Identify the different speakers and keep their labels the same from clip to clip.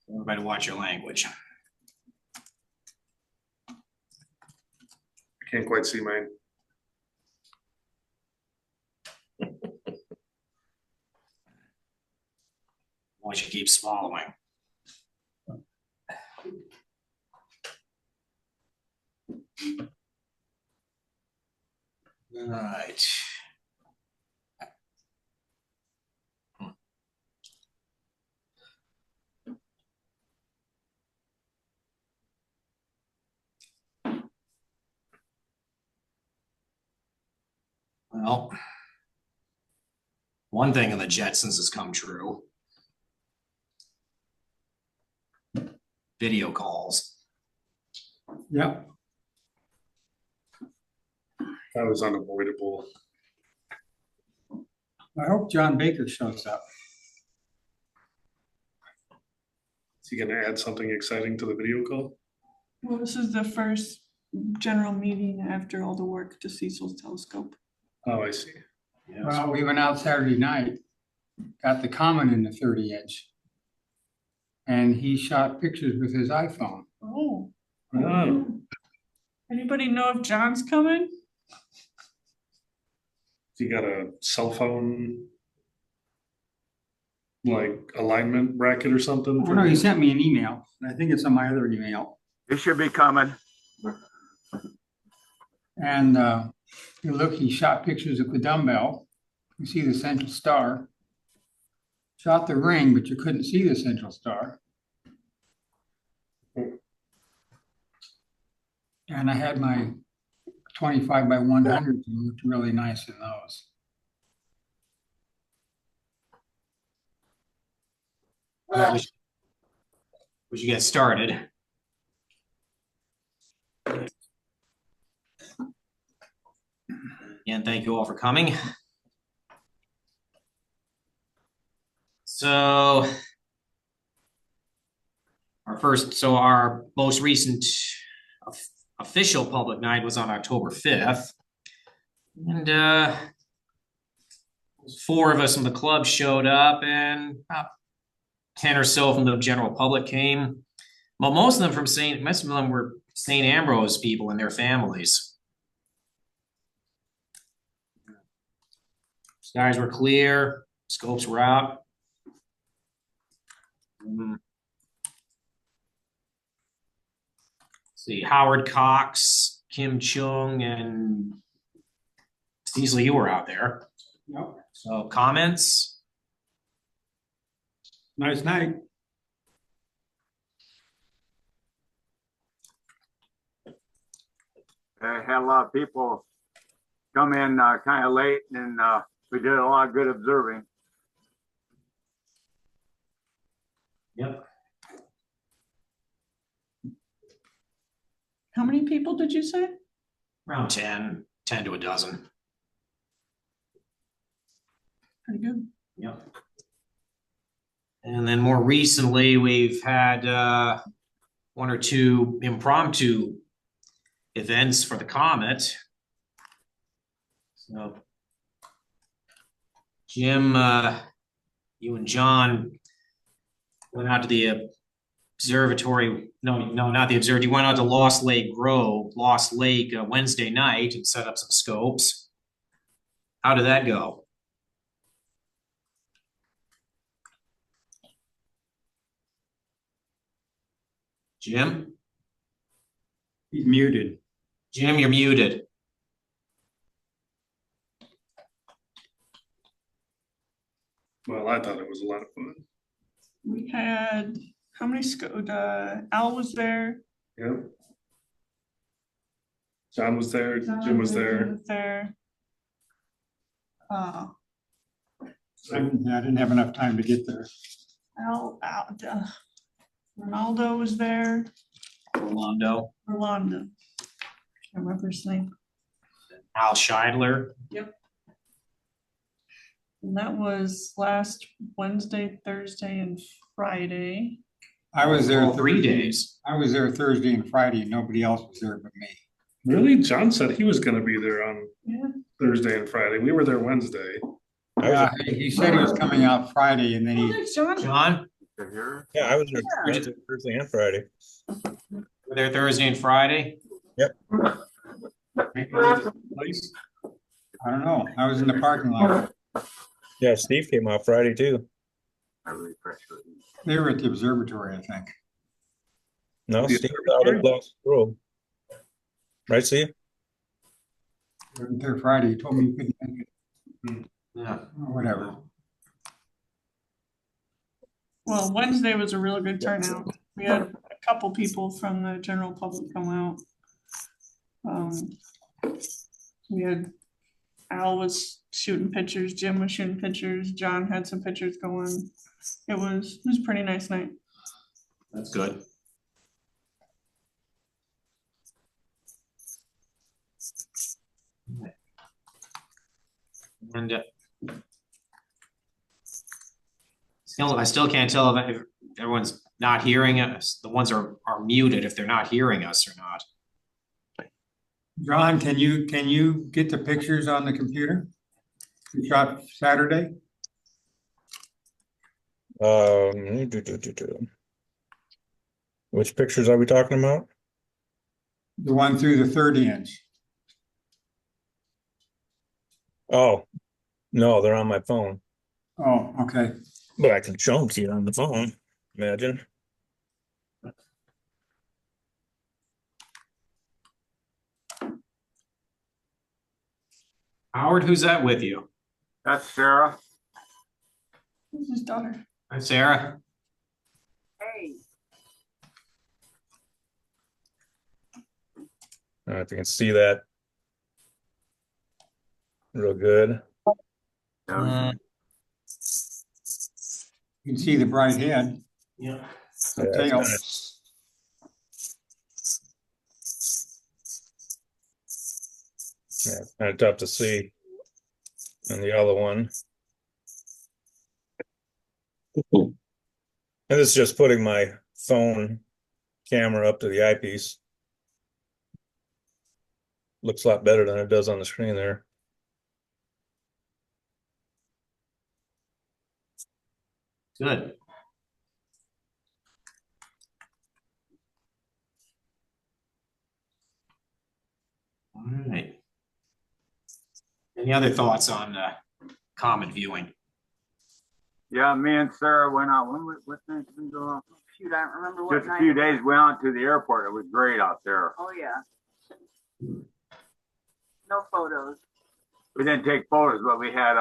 Speaker 1: Everybody watch your language.
Speaker 2: I can't quite see mine.
Speaker 1: Why don't you keep swallowing? All right. Well, one thing in the Jetsons has come true. Video calls.
Speaker 3: Yep.
Speaker 2: That was unavoidable.
Speaker 3: I hope John Baker shows up.
Speaker 2: Is he gonna add something exciting to the video call?
Speaker 4: Well, this is the first general meeting after all the work to Cecil's telescope.
Speaker 2: Oh, I see.
Speaker 1: Yes.
Speaker 3: Well, we went out Saturday night, got the comet in the 30-inch. And he shot pictures with his iPhone.
Speaker 4: Oh.
Speaker 2: Oh.
Speaker 4: Anybody know if John's coming?
Speaker 2: He got a cell phone like alignment bracket or something?
Speaker 3: Oh, no, he sent me an email. I think it's on my other email.
Speaker 5: It should be coming.
Speaker 3: And you look, he shot pictures of the dumbbell. You see the central star. Shot the ring, but you couldn't see the central star. And I had my 25 by 100 and looked really nice in those.
Speaker 1: We should get started. Again, thank you all for coming. So our most recent official public night was on October 5th. And 4 of us from the club showed up, and about 10 or so from the general public came. Well, most of them were St. Ambrose people and their families. Skies were clear, scopes were out. See, Howard Cox, Kim Chung, and Cecil, you were out there.
Speaker 3: Yep.
Speaker 1: So comments?
Speaker 3: Nice night.
Speaker 5: I had a lot of people come in kind of late, and we did a lot of good observing.
Speaker 1: Yep.
Speaker 4: How many people did you say?
Speaker 1: Around 10 to a dozen.
Speaker 4: Pretty good.
Speaker 1: Yep. And then more recently, we've had 1 or 2 impromptu events for the comet. So, Jim, you and John went out to the observatory. No, not the observatory. You went out to Lost Lake Wednesday night and set up some scopes. How did that go? Jim?
Speaker 3: He's muted.
Speaker 1: Jim, you're muted.
Speaker 2: Well, I thought it was a lot of fun.
Speaker 4: We had, how many Al was there.
Speaker 2: Yep. John was there, Jim was there.
Speaker 3: I didn't have enough time to get there.
Speaker 4: Ronaldo was there.
Speaker 1: Rolando.
Speaker 4: Rolando. I remember his name.
Speaker 1: Al Scheidler.
Speaker 4: Yep. And that was last Wednesday, Thursday, and Friday.
Speaker 3: I was there
Speaker 1: 3 days.
Speaker 3: I was there Thursday and Friday, and nobody else was there but me.
Speaker 2: Really? John said he was gonna be there on
Speaker 4: Yeah.
Speaker 2: Thursday and Friday. We were there Wednesday.
Speaker 3: Yeah, he said he was coming out Friday, and then
Speaker 4: Oh,
Speaker 3: he
Speaker 4: there's John.
Speaker 1: John?
Speaker 5: To hear?
Speaker 6: Yeah, I was there
Speaker 1: Yeah.
Speaker 6: Wednesday, Thursday, and Friday.
Speaker 1: Were there Thursday and Friday?
Speaker 2: Nice.
Speaker 3: I don't know. I was in the parking lot.
Speaker 6: Yeah, Steve came out Friday too.
Speaker 5: I refresh it.
Speaker 3: They were at the observatory, I think.
Speaker 6: No,
Speaker 2: The
Speaker 6: Steve's out at Lost Grove. Right, Steve?
Speaker 3: They were there Friday. He told me he couldn't make it,
Speaker 1: Yeah.
Speaker 3: or whatever.
Speaker 4: Well, Wednesday was a real good turnout. We had a couple people from the general public come out. We had Al was shooting pictures, Jim was shooting pictures, John had some pictures going. It was a pretty nice night.
Speaker 1: That's good. And I still can't tell if everyone's not hearing us. The ones are muted if they're not hearing us or not.
Speaker 3: John, can you get the pictures on the computer? You shot Saturday?
Speaker 6: Which pictures are we talking about?
Speaker 3: The one through the 30-inch.
Speaker 6: Oh, no, they're on my phone.
Speaker 3: Oh, okay.
Speaker 6: But I can show them to you on the phone. Imagine.
Speaker 1: Howard, who's that with you?
Speaker 5: That's Sarah.
Speaker 4: This is his daughter.
Speaker 1: Hi, Sarah.
Speaker 5: Hey.
Speaker 6: I don't know if you can see that real good.
Speaker 1: Uh,
Speaker 3: You can see the bright head.
Speaker 1: yeah.
Speaker 3: The
Speaker 6: Yeah,
Speaker 3: tail.
Speaker 6: Kind of tough to see. And the other one. And this is just putting my phone camera up to the eyepiece. Looks a lot better than it does on the screen there.
Speaker 1: Good. All right. Any other thoughts on comet viewing?
Speaker 5: Yeah, me and Sarah went out. What night did we go out?
Speaker 7: Shoot, I don't remember what
Speaker 5: Just a
Speaker 7: night.
Speaker 5: few days, went out to the airport. It was great out there.
Speaker 7: Oh, yeah. No photos.
Speaker 5: We didn't take photos, but we had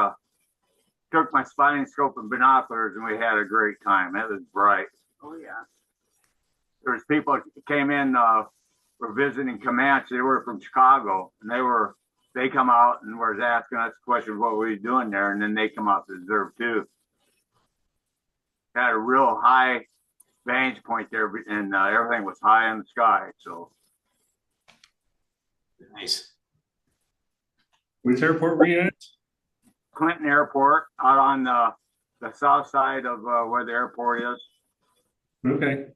Speaker 5: took my spotting scope and binoculars, and we had a great time. It was bright.
Speaker 7: Oh, yeah.
Speaker 5: There was people that came in, were visiting Comanche. They were from Chicago, and they come out and was asking us questions, what were you doing there? And then they come out to observe too. Had a real high vantage point there, and everything was high in the sky. So
Speaker 1: Nice.
Speaker 2: Which airport were you at?
Speaker 5: Clinton Airport, out on the south side of where the airport is.
Speaker 2: Okay.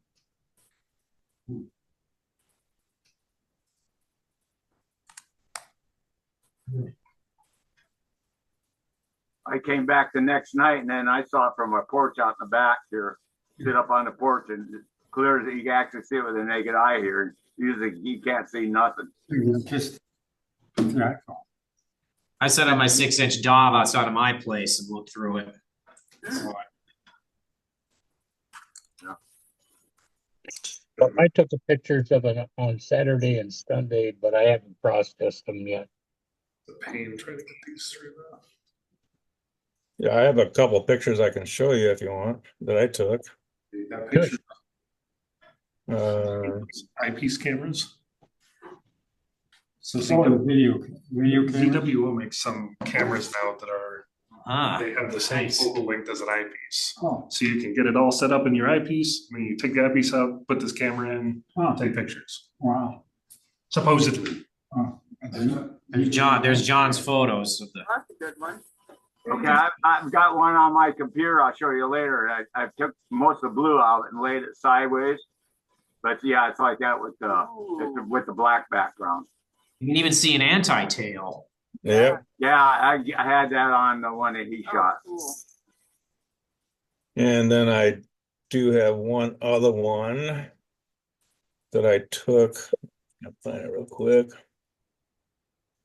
Speaker 5: I came back the next night, and then I saw it from a porch out in the back here. Sit up on the porch, and it's clear that you can actually see it with the naked eye here. Usually you can't see nothing.
Speaker 3: Just that.
Speaker 1: I set up my 6-inch Dov outside of my place and looked through it. So
Speaker 8: Well, I took the pictures of it on Saturday and Sunday, but I haven't processed them yet.
Speaker 2: The pain trying to get these through that.
Speaker 6: Yeah, I have a couple pictures I can show you if you want that I took.
Speaker 2: That picture,
Speaker 6: Uh,
Speaker 2: eyepiece cameras. So
Speaker 3: Oh, the video camera.
Speaker 2: ZWO makes some cameras now that are, they have the same
Speaker 1: Nice.
Speaker 2: focal length as an eyepiece.
Speaker 3: Oh,
Speaker 2: So you can get it all set up in your eyepiece. When you take the eyepiece out, put this camera in,
Speaker 3: oh,
Speaker 2: take pictures.
Speaker 3: wow.
Speaker 2: Supposedly.
Speaker 3: Oh,
Speaker 1: there's John's photos of the.
Speaker 7: That's a good one.
Speaker 5: Okay, I've got one on my computer. I'll show you later. I took most of the blue out and laid it sideways. But yeah, it's like that with the black background.
Speaker 1: You can even see an anti-tail.
Speaker 6: yeah,
Speaker 5: Yeah, I had that on the one that he shot.
Speaker 7: Oh, cool.
Speaker 6: and then I do have one other one that I took. I'll find it real quick.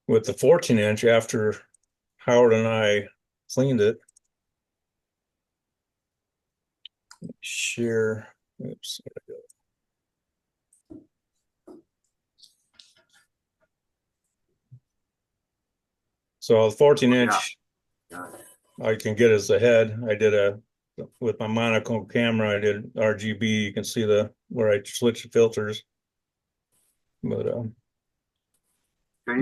Speaker 6: With the 14-inch after Howard and I cleaned it. Share. Oops. So the 14-inch, I can get as a head. I did with my monochrome camera, I did RGB. You can see where I switched the filters. But
Speaker 5: So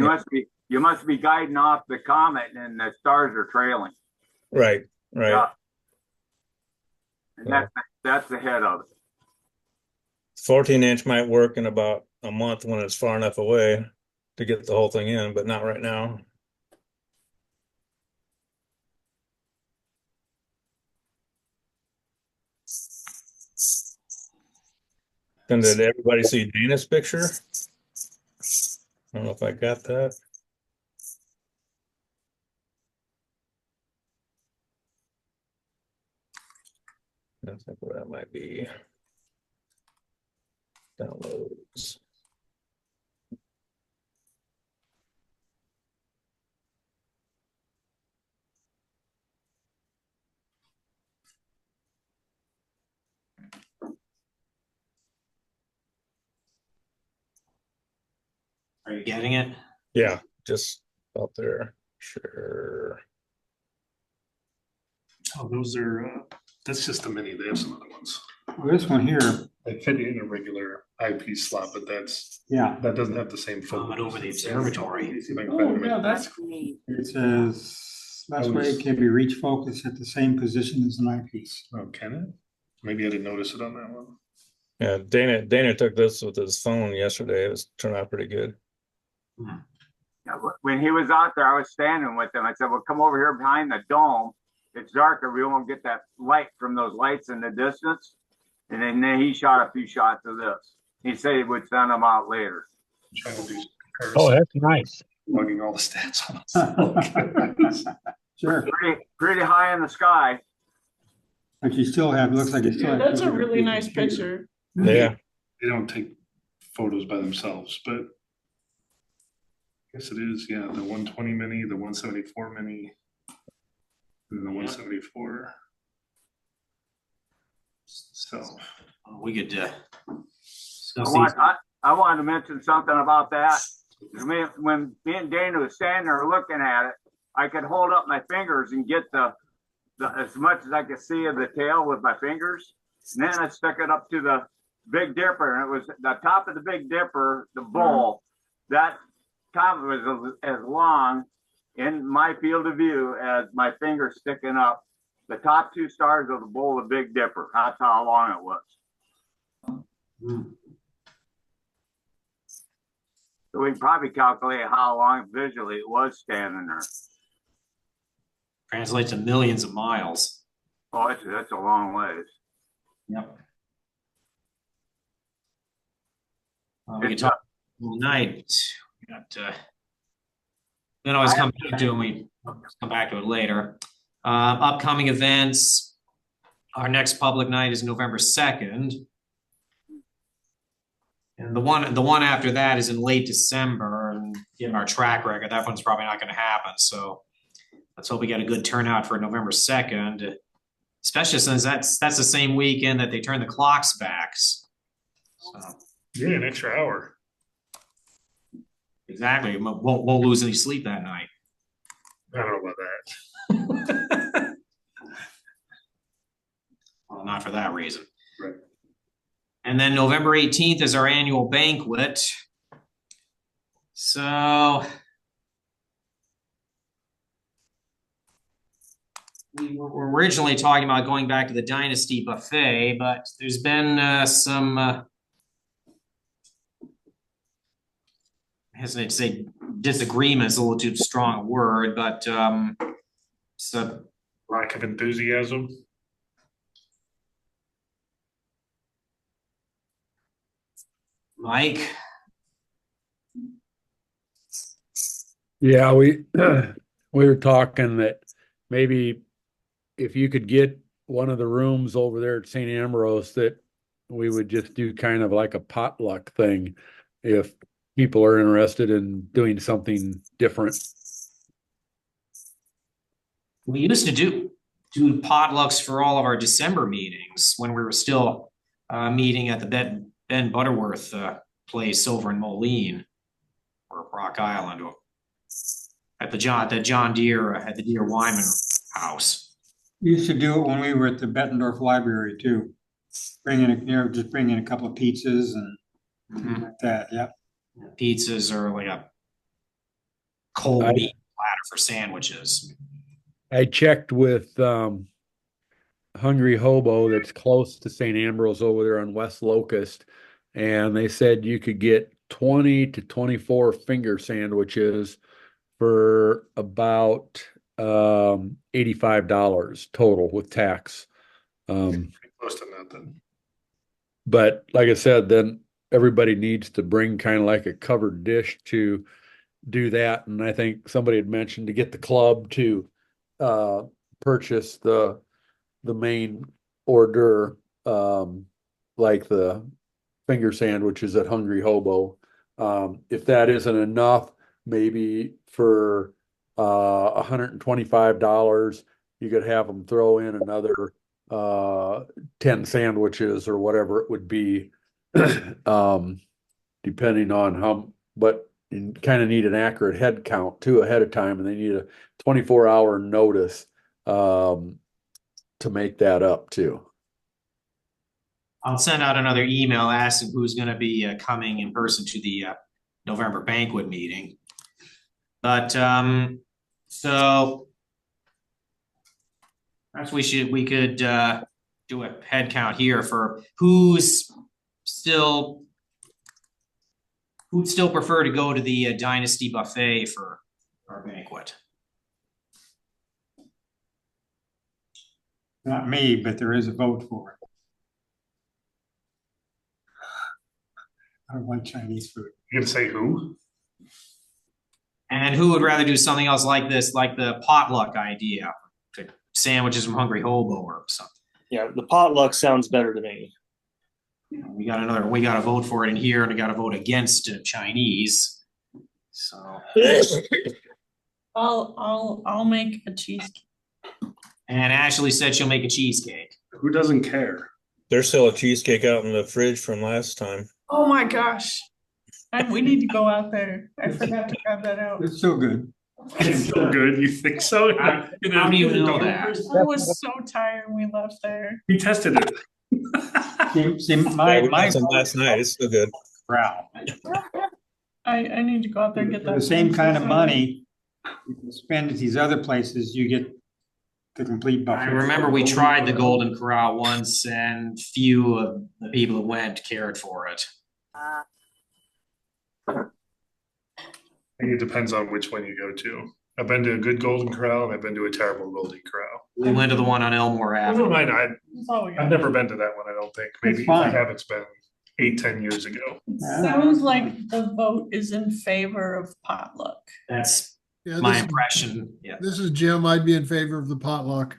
Speaker 5: you must be guiding off the comet and the stars are trailing.
Speaker 6: right.
Speaker 5: Yeah. And that's the head of it.
Speaker 6: 14-inch might work in about a month when it's far enough away to get the whole thing in, but not right now. And did everybody see Dana's picture? I don't know if I got that. I think where that might be. Downloads.
Speaker 1: Are you getting it?
Speaker 6: Yeah, just out there. Sure.
Speaker 2: Oh, those are, that's just a mini. They have some other ones.
Speaker 3: Well, this one here,
Speaker 2: They fit in a regular eyepiece slot, but
Speaker 3: yeah,
Speaker 2: that doesn't have the same focus.
Speaker 1: Comet over the observatory.
Speaker 2: Let me see if I can
Speaker 4: Oh,
Speaker 2: find it.
Speaker 4: yeah, that's
Speaker 7: Neat.
Speaker 3: it says last way it can be reach focus at the same position as an eyepiece.
Speaker 2: Oh, can it? Maybe I didn't notice it on that one.
Speaker 6: Yeah, Dana took this with his phone yesterday. It turned out pretty good.
Speaker 5: Yeah, when he was out there, I was standing with him. I said, well, come over here behind the dome. It's darker. We won't get that light from those lights in the distance. And then he shot a few shots of this. He said he would send them out later.
Speaker 2: I'm trying to do some
Speaker 8: Oh,
Speaker 2: comparison,
Speaker 8: that's nice.
Speaker 2: plugging all the stats on.
Speaker 3: Sure,
Speaker 5: Pretty high in the sky.
Speaker 3: but you still have, looks like you still have.
Speaker 4: that's a really nice picture.
Speaker 6: Yeah.
Speaker 2: They don't take photos by themselves, but I guess it is, yeah, the 120 mini, the 174 mini, and the 174. So
Speaker 1: We could
Speaker 5: I
Speaker 1: discuss these.
Speaker 5: wanted to mention something about that. When me and Dana was standing there looking at it, I could hold up my fingers and get the as much as I could see of the tail with my fingers. And then I stuck it up to the Big Dipper, and it was the top of the Big Dipper, the bowl. That comet was as long in my field of view as my finger sticking up. The top two stars of the bowl of the Big Dipper. That's how long it was. So we can probably calculate how long visually it was standing there.
Speaker 1: Translates to millions of miles.
Speaker 5: Oh, that's a long ways.
Speaker 1: Yep. We can talk all night. We got we can always come back to it. We come back to it later. Upcoming events. Our next public night is November 2nd. And the one after that is in late December, and given our track record, that one's probably not going to happen. So let's hope we get a good turnout for November 2nd, especially since that's the same weekend that they turn the clocks back. So
Speaker 2: yeah, an extra hour.
Speaker 1: exactly, won't lose any sleep that night.
Speaker 2: I don't know about that.
Speaker 1: Well, not for that reason.
Speaker 2: Right.
Speaker 1: And then November 18th is our annual banquet. So we were originally talking about going back to the Dynasty buffet, but there's been some, I hesitate to say disagreement is a little too strong a word, but so
Speaker 2: Lack of enthusiasm.
Speaker 1: Mike.
Speaker 9: Yeah, we we were talking that maybe if you could get one of the rooms over there at St. Ambrose that we would just do kind of like a potluck thing if people are interested in doing something different.
Speaker 1: We used to do potlucks for all of our December meetings when we were still meeting at the Ben Butterworth place over in Moline or Rock Island, or at the John Deere at the Deere Wyman house.
Speaker 3: We used to do it when we were at the Bettendorf Library too. Just bring in a couple of pizzas and things like that, yeah.
Speaker 1: Pizzas or like a cold meat platter for sandwiches.
Speaker 9: I checked with Hungry Hobo that's close to St. Ambrose over there on West Locust, and they said you could get 20 to 24 finger sandwiches for about $85 total with tax.
Speaker 2: Pretty close to nothing.
Speaker 9: But like I said, then everybody needs to bring kind of like a covered dish to do that. And I think somebody had mentioned to get the club to purchase the main hors d'oeuvre, like the finger sandwiches at Hungry Hobo. If that isn't enough, maybe for $125, you could have them throw in another 10 sandwiches or whatever it would be, depending on how, but you kind of need an accurate head count too ahead of time, and they need a 24-hour notice to make that up too.
Speaker 1: I'll send out another email asking who's going to be coming in person to the November banquet meeting. But so perhaps we could do a head count here for who'd still prefer to go to the Dynasty buffet for our banquet.
Speaker 3: Not me, but there is a vote for it. I don't like Chinese food.
Speaker 2: You gonna say who?
Speaker 1: And who would rather do something else like this, like the potluck idea, like sandwiches from Hungry Hobo or something?
Speaker 10: Yeah, the potluck sounds better to me.
Speaker 1: We got to vote for it in here, and we got to vote against Chinese. So
Speaker 4: I'll make a cheesecake.
Speaker 1: And Ashley said she'll make a cheesecake.
Speaker 2: Who doesn't care?
Speaker 6: There's still a cheesecake out in the fridge from last time.
Speaker 4: Oh my gosh. We need to go out there. I forgot to grab that out.
Speaker 3: It's so good.
Speaker 2: It's so good. You think so?
Speaker 1: How do you know that?
Speaker 4: I was so tired when we left there.
Speaker 2: He tested it.
Speaker 3: See,
Speaker 6: We had some last night. It's still good.
Speaker 3: Wow.
Speaker 4: I need to go out there and get that.
Speaker 3: For the same kind of money you can spend at these other places, you get the complete buffet.
Speaker 1: I remember we tried the Golden Corral once, and few of the people that went cared for it.
Speaker 2: I think it depends on which one you go to. I've been to a good Golden Corral and I've been to a terrible Golden Corral.
Speaker 1: We went to the one on Elmore
Speaker 2: I
Speaker 1: Avenue.
Speaker 2: don't mind.
Speaker 4: That's all we got.
Speaker 2: I've never been to that one, I don't think. Maybe if I have, it's been 8-10 years ago.
Speaker 4: Sounds like the vote is in favor of potluck.
Speaker 1: That's
Speaker 11: Yeah,
Speaker 1: my impression. Yeah,
Speaker 11: this is Jim. I'd be in favor of the potluck.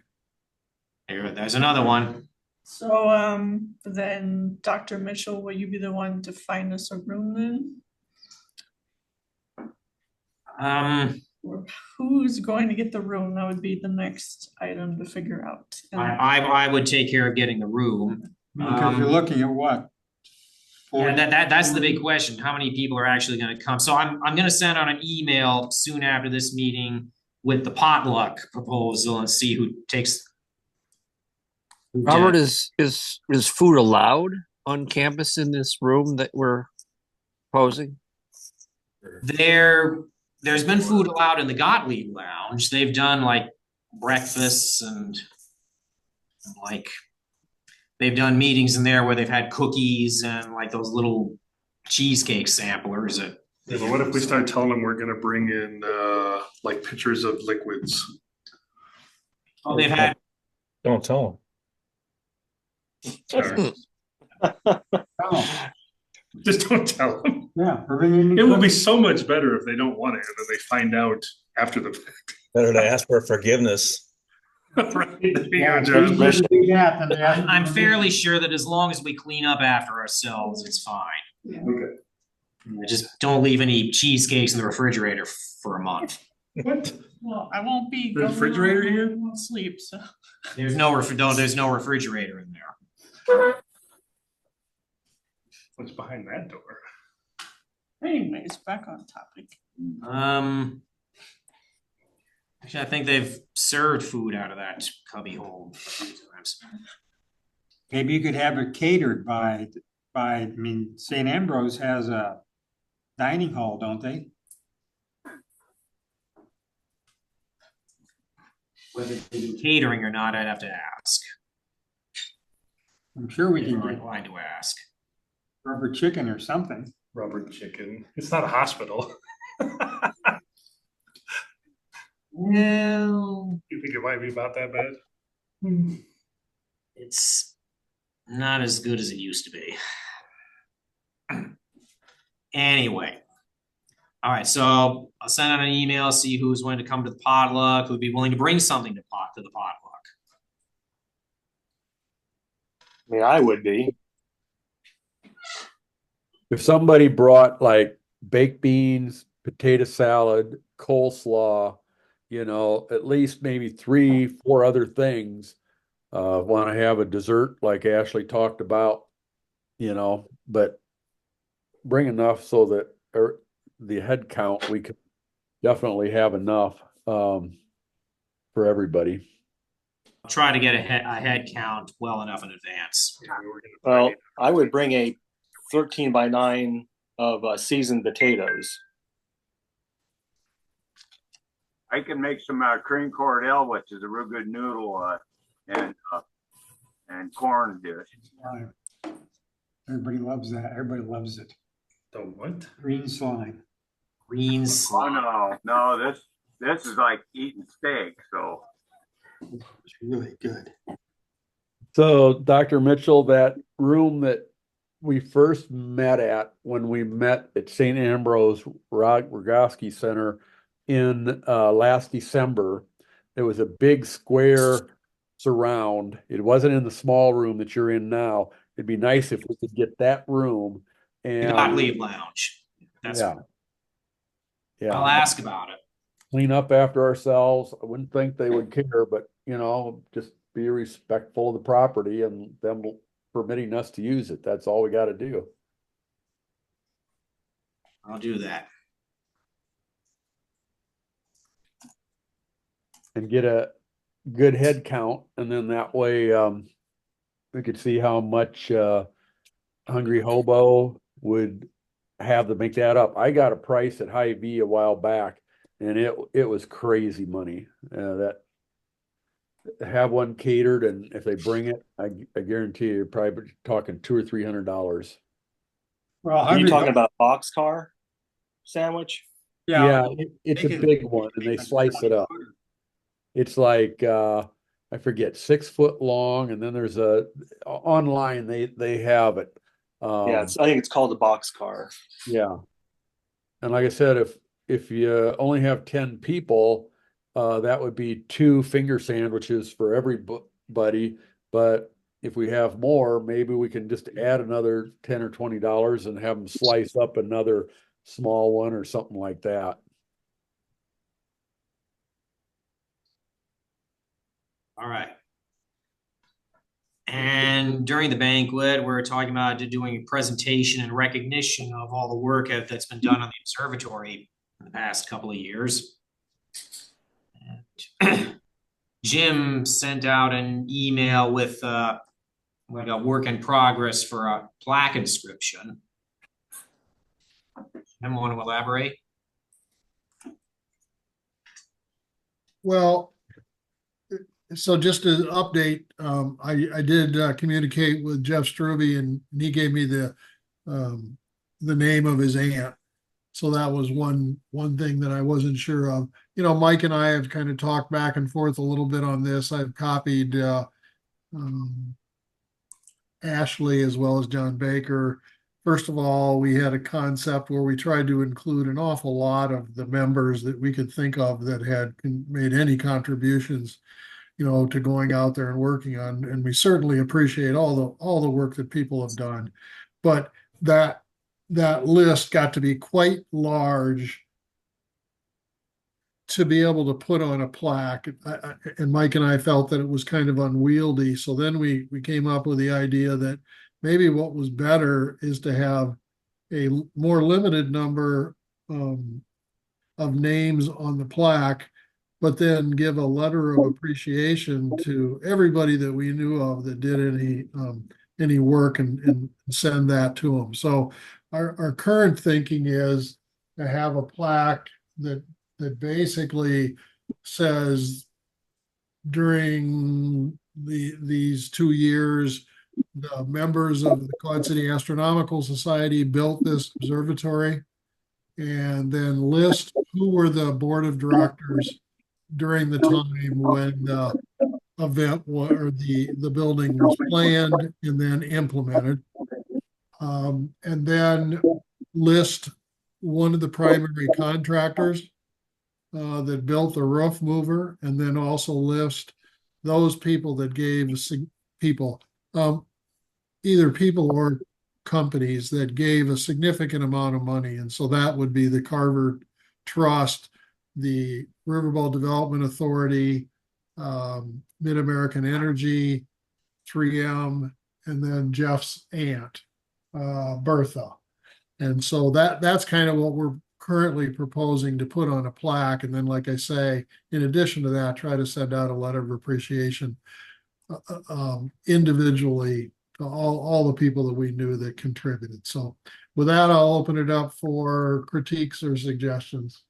Speaker 1: there's another one.
Speaker 4: So then Dr. Mitchell, will you be the one to find us a room then? Or who's going to get the room? That would be the next item to figure out. And
Speaker 1: I would take care of getting the room.
Speaker 3: Because you're looking at what?
Speaker 1: Yeah, that's the big question. How many people are actually going to come? So I'm going to send out an email soon after this meeting with the potluck proposal and see who takes.
Speaker 10: Robert, is food allowed on campus in this room that we're proposing?
Speaker 1: There's been food allowed in the Gottlieb Lounge. They've done like breakfasts and like they've done meetings in there where they've had cookies and like those little cheesecake samplers.
Speaker 2: Yeah, but what if we start telling them we're gonna bring in like pictures of liquids?
Speaker 1: Oh, they've had.
Speaker 6: Don't tell them.
Speaker 3: Oh,
Speaker 2: Just don't tell them.
Speaker 3: yeah. we're bringing-
Speaker 2: It will be so much better if they don't want it and then they find out after the fact.
Speaker 6: Better to ask for forgiveness.
Speaker 3: Yeah, it's easier to do that than to ask for
Speaker 1: I'm fairly
Speaker 3: permission.
Speaker 1: sure that as long as we clean up after ourselves, it's fine.
Speaker 2: Okay.
Speaker 1: Just don't leave any cheesecakes in the refrigerator for a month.
Speaker 2: What?
Speaker 4: Well, I won't be.
Speaker 2: The refrigerator here?
Speaker 4: I won't sleep, so.
Speaker 1: There's no refrigerator in there.
Speaker 2: What's behind that door?
Speaker 4: Anyways, back on topic.
Speaker 1: Actually, I think they've served food out of that cubby hole a few times.
Speaker 3: Maybe you could have it catered I mean, St. Ambrose has a dining hall, don't they?
Speaker 1: Whether they do catering or not, I'd have to ask.
Speaker 3: I'm sure we
Speaker 1: If
Speaker 3: can
Speaker 1: we're
Speaker 3: get
Speaker 1: inclined to ask.
Speaker 3: rubber chicken or something.
Speaker 2: Rubber chicken. It's not a hospital.
Speaker 1: Well,
Speaker 2: You think it might be about that bad?
Speaker 1: it's not as good as it used to be. Anyway. All right, so I'll send out an email, see who's willing to come to the potluck, who'd be willing to bring something to the potluck.
Speaker 12: I mean, I would be.
Speaker 9: If somebody brought like baked beans, potato salad, coleslaw, at least maybe 3, 4 other things, want to have a dessert like Ashley talked about, but bring enough so that the head count, we could definitely have enough for everybody.
Speaker 1: I'll try to get a head count well enough in advance.
Speaker 12: Well, I would bring a 13 by 9 of seasoned potatoes.
Speaker 5: I can make some cream cordell, which is a real good noodle, and corn dish.
Speaker 3: Everybody loves that. Everybody loves it.
Speaker 2: The what?
Speaker 3: Green slime.
Speaker 1: Green slime.
Speaker 5: Oh no, this is like eating steak. So
Speaker 3: It's really good.
Speaker 9: So, Dr. Mitchell, that room that we first met at when we met at St. Ambrose Rogoski Center in last December, there was a big square surround. It wasn't in the small room that you're in now. It'd be nice if we could get that room and
Speaker 1: Gottlieb Lounge. That's
Speaker 9: yeah.
Speaker 1: I'll ask about it.
Speaker 9: Clean up after ourselves. I wouldn't think they would care, but just be respectful of the property and them permitting us to use it. That's all we got to do.
Speaker 1: I'll do that.
Speaker 9: And get a good head count, and then that way we could see how much Hungry Hobo would have to make that up. I got a price at Hy-Vee a while back, and it was crazy money. That have one catered, and if they bring it, I guarantee you're probably talking $200 or $300.
Speaker 3: Well,
Speaker 12: Are you talking about a boxcar sandwich?
Speaker 9: Yeah, it's a big one, and they slice it up. It's like I forget, 6 foot long, and then there's online they have it.
Speaker 12: Yeah, I think it's called a boxcar.
Speaker 9: Yeah, and like I said, if you only have 10 people, that would be 2 finger sandwiches for everybody. But if we have more, maybe we can just add another $10 or $20 and have them slice up another small one or something like that.
Speaker 1: All right. And during the banquet, we're talking about doing a presentation and recognition of all the work that's been done on the observatory in the past couple of years. And Jim sent out an email with like a work in progress for a plaque inscription. Jim, want to elaborate?
Speaker 11: Well, so just an update, I did communicate with Jeff Struby, and he gave me the name of his aunt. So that was one thing that I wasn't sure of. Mike and I have kind of talked back and forth a little bit on this. I've copied Ashley as well as John Baker. First of all, we had a concept where we tried to include an awful lot of the members that we could think of that had made any contributions to going out there and working on, and we certainly appreciate all the work that people have done. But that list got to be quite large to be able to put on a plaque. And Mike and I felt that it was kind of unwieldy. So then we came up with the idea that maybe what was better is to have a more limited number of names on the plaque, but then give a letter of appreciation to everybody that we knew of that did any work and send that to them. So our current thinking is to have a plaque that basically says during these 2 years, the members of the Quad City Astronomical Society built this observatory, and then list who were the board of directors during the time when the event or the building was planned and then implemented. And then list one of the primary contractors that built the roof mover, and then also list those people that gave either people or companies that gave a significant amount of money. And so that would be the Carver Trust, the Riverboat Development Authority, Mid-American Energy, 3M, and then Jeff's aunt, Bertha. And so that's kind of what we're currently proposing to put on a plaque. And then, like I say, in addition to that, try to send out a letter of appreciation individually to all the people that we knew that contributed. So with that, I'll open it up for critiques or suggestions.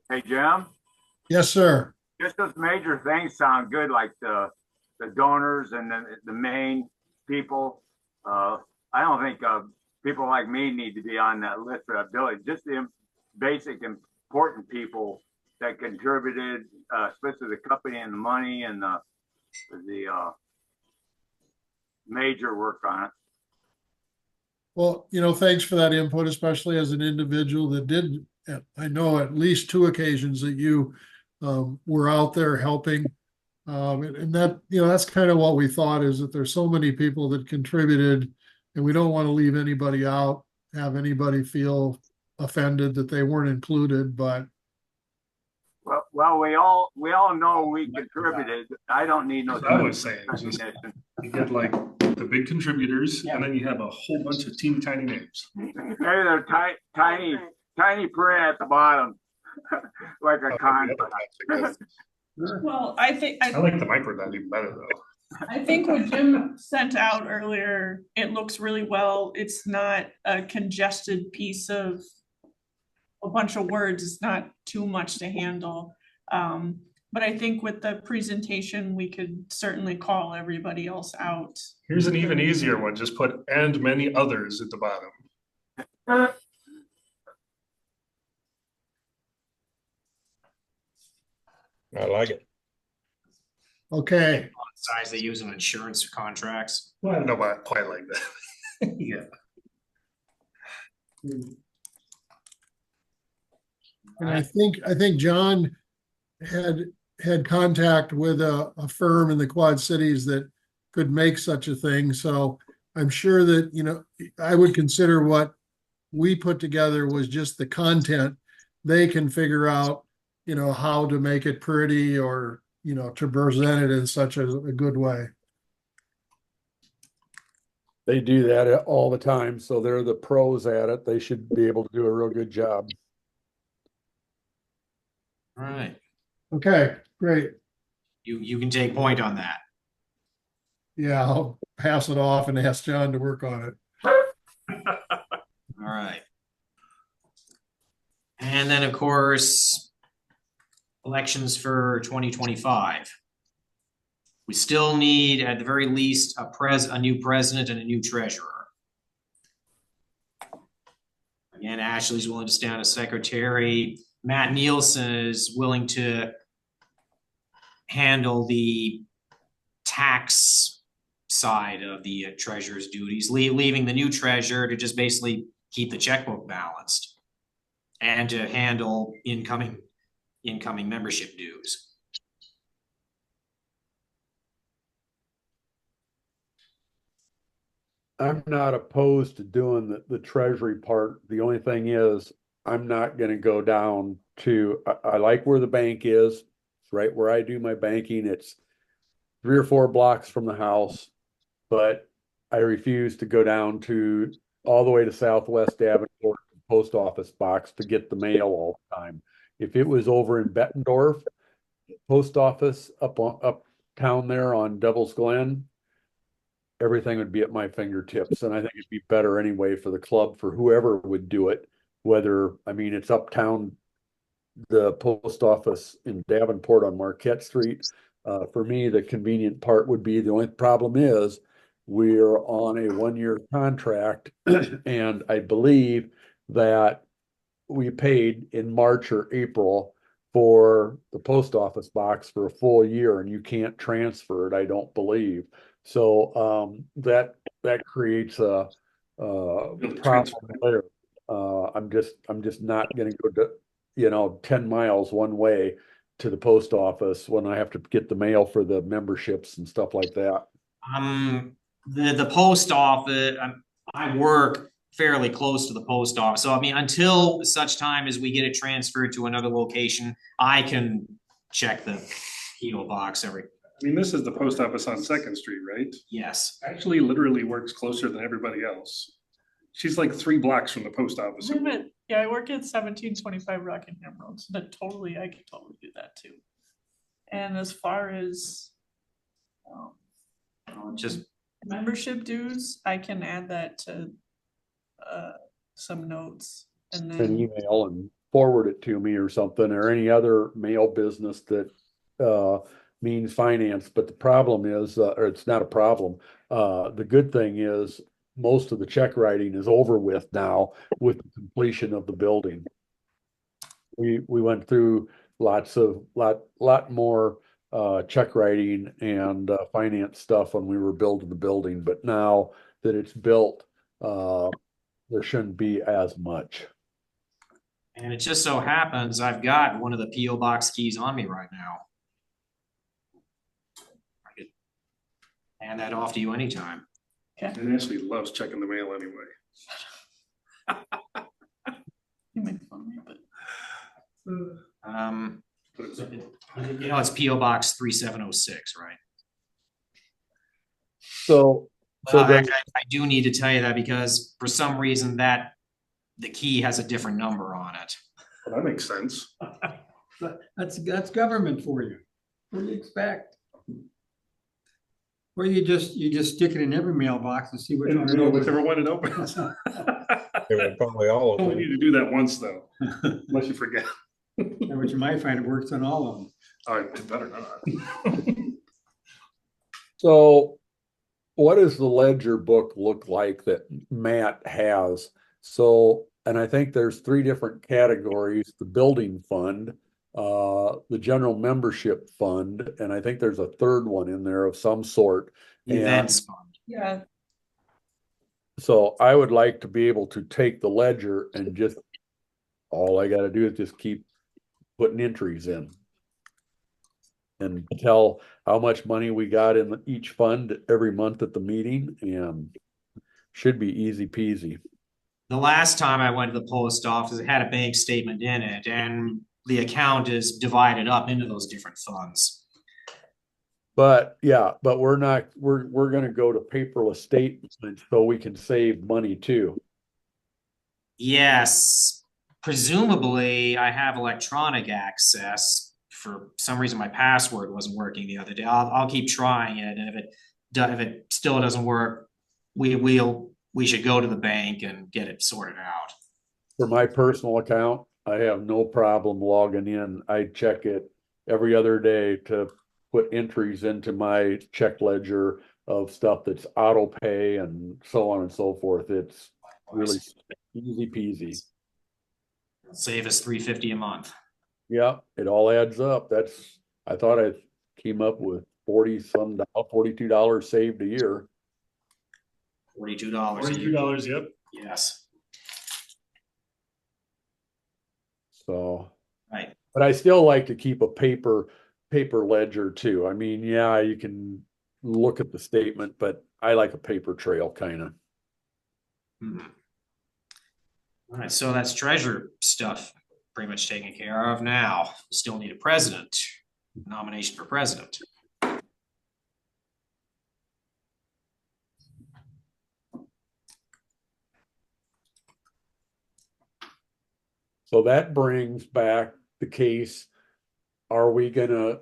Speaker 5: Hey, Jim?
Speaker 11: Yes, sir.
Speaker 5: Just those major things sound good, like the donors and the main people. I don't think people like me need to be on that list for that building. Just the basic important people that contributed, especially the company and the money and the major work on it.
Speaker 11: Well, thanks for that input, especially as an individual that did, I know at least 2 occasions that you were out there helping. And that, that's kind of what we thought, is that there's so many people that contributed, and we don't want to leave anybody out, have anybody feel offended that they weren't included. But
Speaker 5: well, we all know we contributed. I don't need no.
Speaker 2: I was saying, just, you get like the big contributors, and then you have a whole bunch of teeny tiny names.
Speaker 5: Maybe they're tiny print at the bottom, like a contract.
Speaker 4: Well, I
Speaker 2: like the micro dot even better though.
Speaker 4: I think what Jim sent out earlier, it looks really well. It's not a congested piece of a bunch of words. It's not too much to handle. But I think with the presentation, we could certainly call everybody else out.
Speaker 2: Here's an even easier one. Just put "and many others" at the bottom.
Speaker 6: I like it.
Speaker 11: okay.
Speaker 1: Size they use on insurance contracts.
Speaker 2: Well, I don't know about quite like that. Yeah.
Speaker 11: And I think John had contact with a firm in the Quad Cities that could make such a thing. So I'm sure that, I would consider what we put together was just the content. They can figure out, how to make it pretty, or, to present it in such a good way.
Speaker 9: They do that all the time, so they're the pros at it. They should be able to do a real good job.
Speaker 1: All right.
Speaker 11: Okay, great.
Speaker 1: You can take point on that.
Speaker 11: Yeah, I'll pass it off and ask John to work on it.
Speaker 1: All right. And then, of course, elections for 2025. We still need, at the very least, a new president and a new treasurer. Again, Ashley's willing to stand as secretary. Matt Nielsen is willing to handle the tax side of the treasurer's duties, leaving the new treasurer to just basically keep the checkbook balanced and to handle incoming membership dues.
Speaker 9: I'm not opposed to doing the treasury part. The only thing is, I'm not gonna go down to, I like where the bank is. It's right where I do my banking. It's 3 or 4 blocks from the house. But I refuse to go down to all the way to Southwest Davenport post office box to get the mail all the time. If it was over in Bettendorf, post office uptown there on Devil's Glen, everything would be at my fingertips. And I think it'd be better anyway for the club, for whoever would do it. Whether, I mean, it's uptown, the post office in Davenport on Marquette Street. For me, the convenient part would be, the only problem is we're on a 1-year contract, and I believe that we paid in March or April for the post office box for a full year, and you can't transfer it, I don't believe. So that creates a problem there. I'm just not going to go to 10 miles one way to the post office when I have to get the mail for the memberships and stuff like that.
Speaker 1: The post office, I work fairly close to the post office. So I mean, until such time as we get it transferred to another location, I can check the PO box every.
Speaker 2: I mean, this is the post office on 2nd Street, right?
Speaker 1: Yes.
Speaker 2: Actually, literally works closer than everybody else. She's like 3 blocks from the post office.
Speaker 4: Yeah, I work at 1725 Rockingham Road, so that I could totally do that too. And as far as
Speaker 1: just
Speaker 4: membership dues, I can add that to some notes and then
Speaker 9: an email and forward it to me or something, or any other mail business that means finance. But the problem is, or it's not a problem. The good thing is, most of the check writing is over with now with the completion of the building. We went through lot more check writing and finance stuff when we were building the building, but now that it's built, there shouldn't be as much.
Speaker 1: And it just so happens I've got one of the PO box keys on me right now. I could hand that off to you anytime.
Speaker 2: And Ashley loves checking the mail anyway.
Speaker 4: you make fun of me, but
Speaker 1: It's PO box 3706, right?
Speaker 9: So
Speaker 1: I do need to tell you that because for some reason that the key has a different number on it.
Speaker 2: Well, that makes sense.
Speaker 3: That's government for you. What do you expect? Or you just stick it in every mailbox and see which one it opens.
Speaker 2: Whichever one it opens.
Speaker 6: They would probably all
Speaker 2: You only
Speaker 6: open.
Speaker 2: need to do that once though, unless you forget.
Speaker 3: But you might find it works on all of them.
Speaker 2: All right, it better not.
Speaker 9: So what does the ledger book look like that Matt has? So, and I think there's 3 different categories: the building fund, the general membership fund, and I think there's a 3rd one in there of some sort.
Speaker 1: Events fund.
Speaker 4: yeah,
Speaker 9: So I would like to be able to take the ledger and just, all I got to do is just keep putting entries in and tell how much money we got in each fund every month at the meeting, and should be easy peasy.
Speaker 1: The last time I went to the post office, it had a bank statement in it, and the account is divided up into those different funds.
Speaker 9: But yeah, but we're going to go to paperless statements so we can save money too.
Speaker 1: Yes, presumably I have electronic access. For some reason, my password wasn't working the other day. I'll keep trying it, and if it still doesn't work, we should go to the bank and get it sorted out.
Speaker 9: For my personal account, I have no problem logging in. I check it every other day to put entries into my check ledger of stuff that's auto pay and so on and so forth. It's really easy peasy.
Speaker 1: Save us $350 a month.
Speaker 9: Yeah, it all adds up. I thought I came up with $42 saved a year.
Speaker 1: $42.
Speaker 2: $42, yep.
Speaker 1: Yes.
Speaker 9: So,
Speaker 1: Right.
Speaker 9: but I still like to keep a paper ledger too. I mean, yeah, you can look at the statement, but I like a paper trail kind of.
Speaker 1: Mhm. All right, so that's treasure stuff pretty much taken care of. Now, still need a president, nomination for president.
Speaker 9: So that brings back the case, are we gonna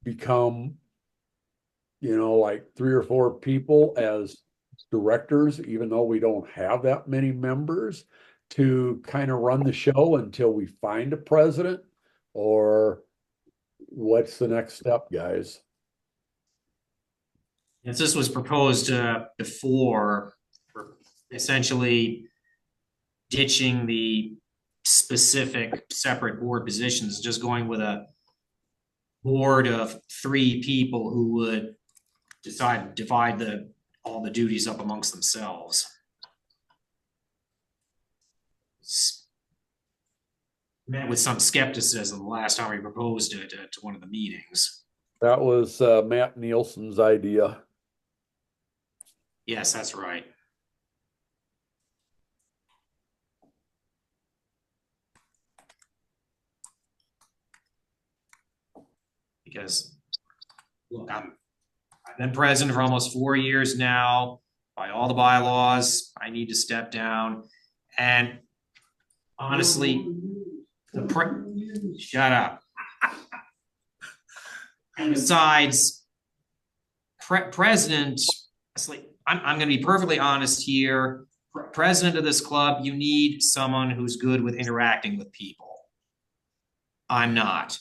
Speaker 9: become, like 3 or 4 people as directors, even though we don't have that many members, to kind of run the show until we find a president? Or what's the next step, guys?
Speaker 1: As this was proposed before, for essentially ditching the specific separate board positions, just going with a board of 3 people who would divide all the duties up amongst themselves. Met with some skepticism the last time we proposed it to one of the meetings.
Speaker 9: That was Matt Nielsen's idea.
Speaker 1: Yes, that's right. Because look, I've been president for almost 4 years now. By all the bylaws, I need to step down. And honestly, shut up. And besides, president, I'm going to be perfectly honest here. President of this club, you need someone who's good with interacting with people. I'm not.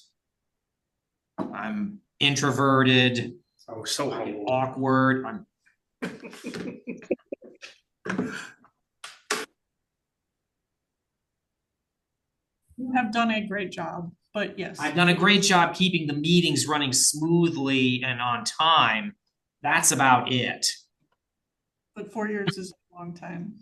Speaker 1: I'm introverted.
Speaker 2: Oh, so humble.
Speaker 1: Awkward.
Speaker 4: You have done a great job, but yes.
Speaker 1: I've done a great job keeping the meetings running smoothly and on time. That's about it.
Speaker 4: But 4 years is a long time.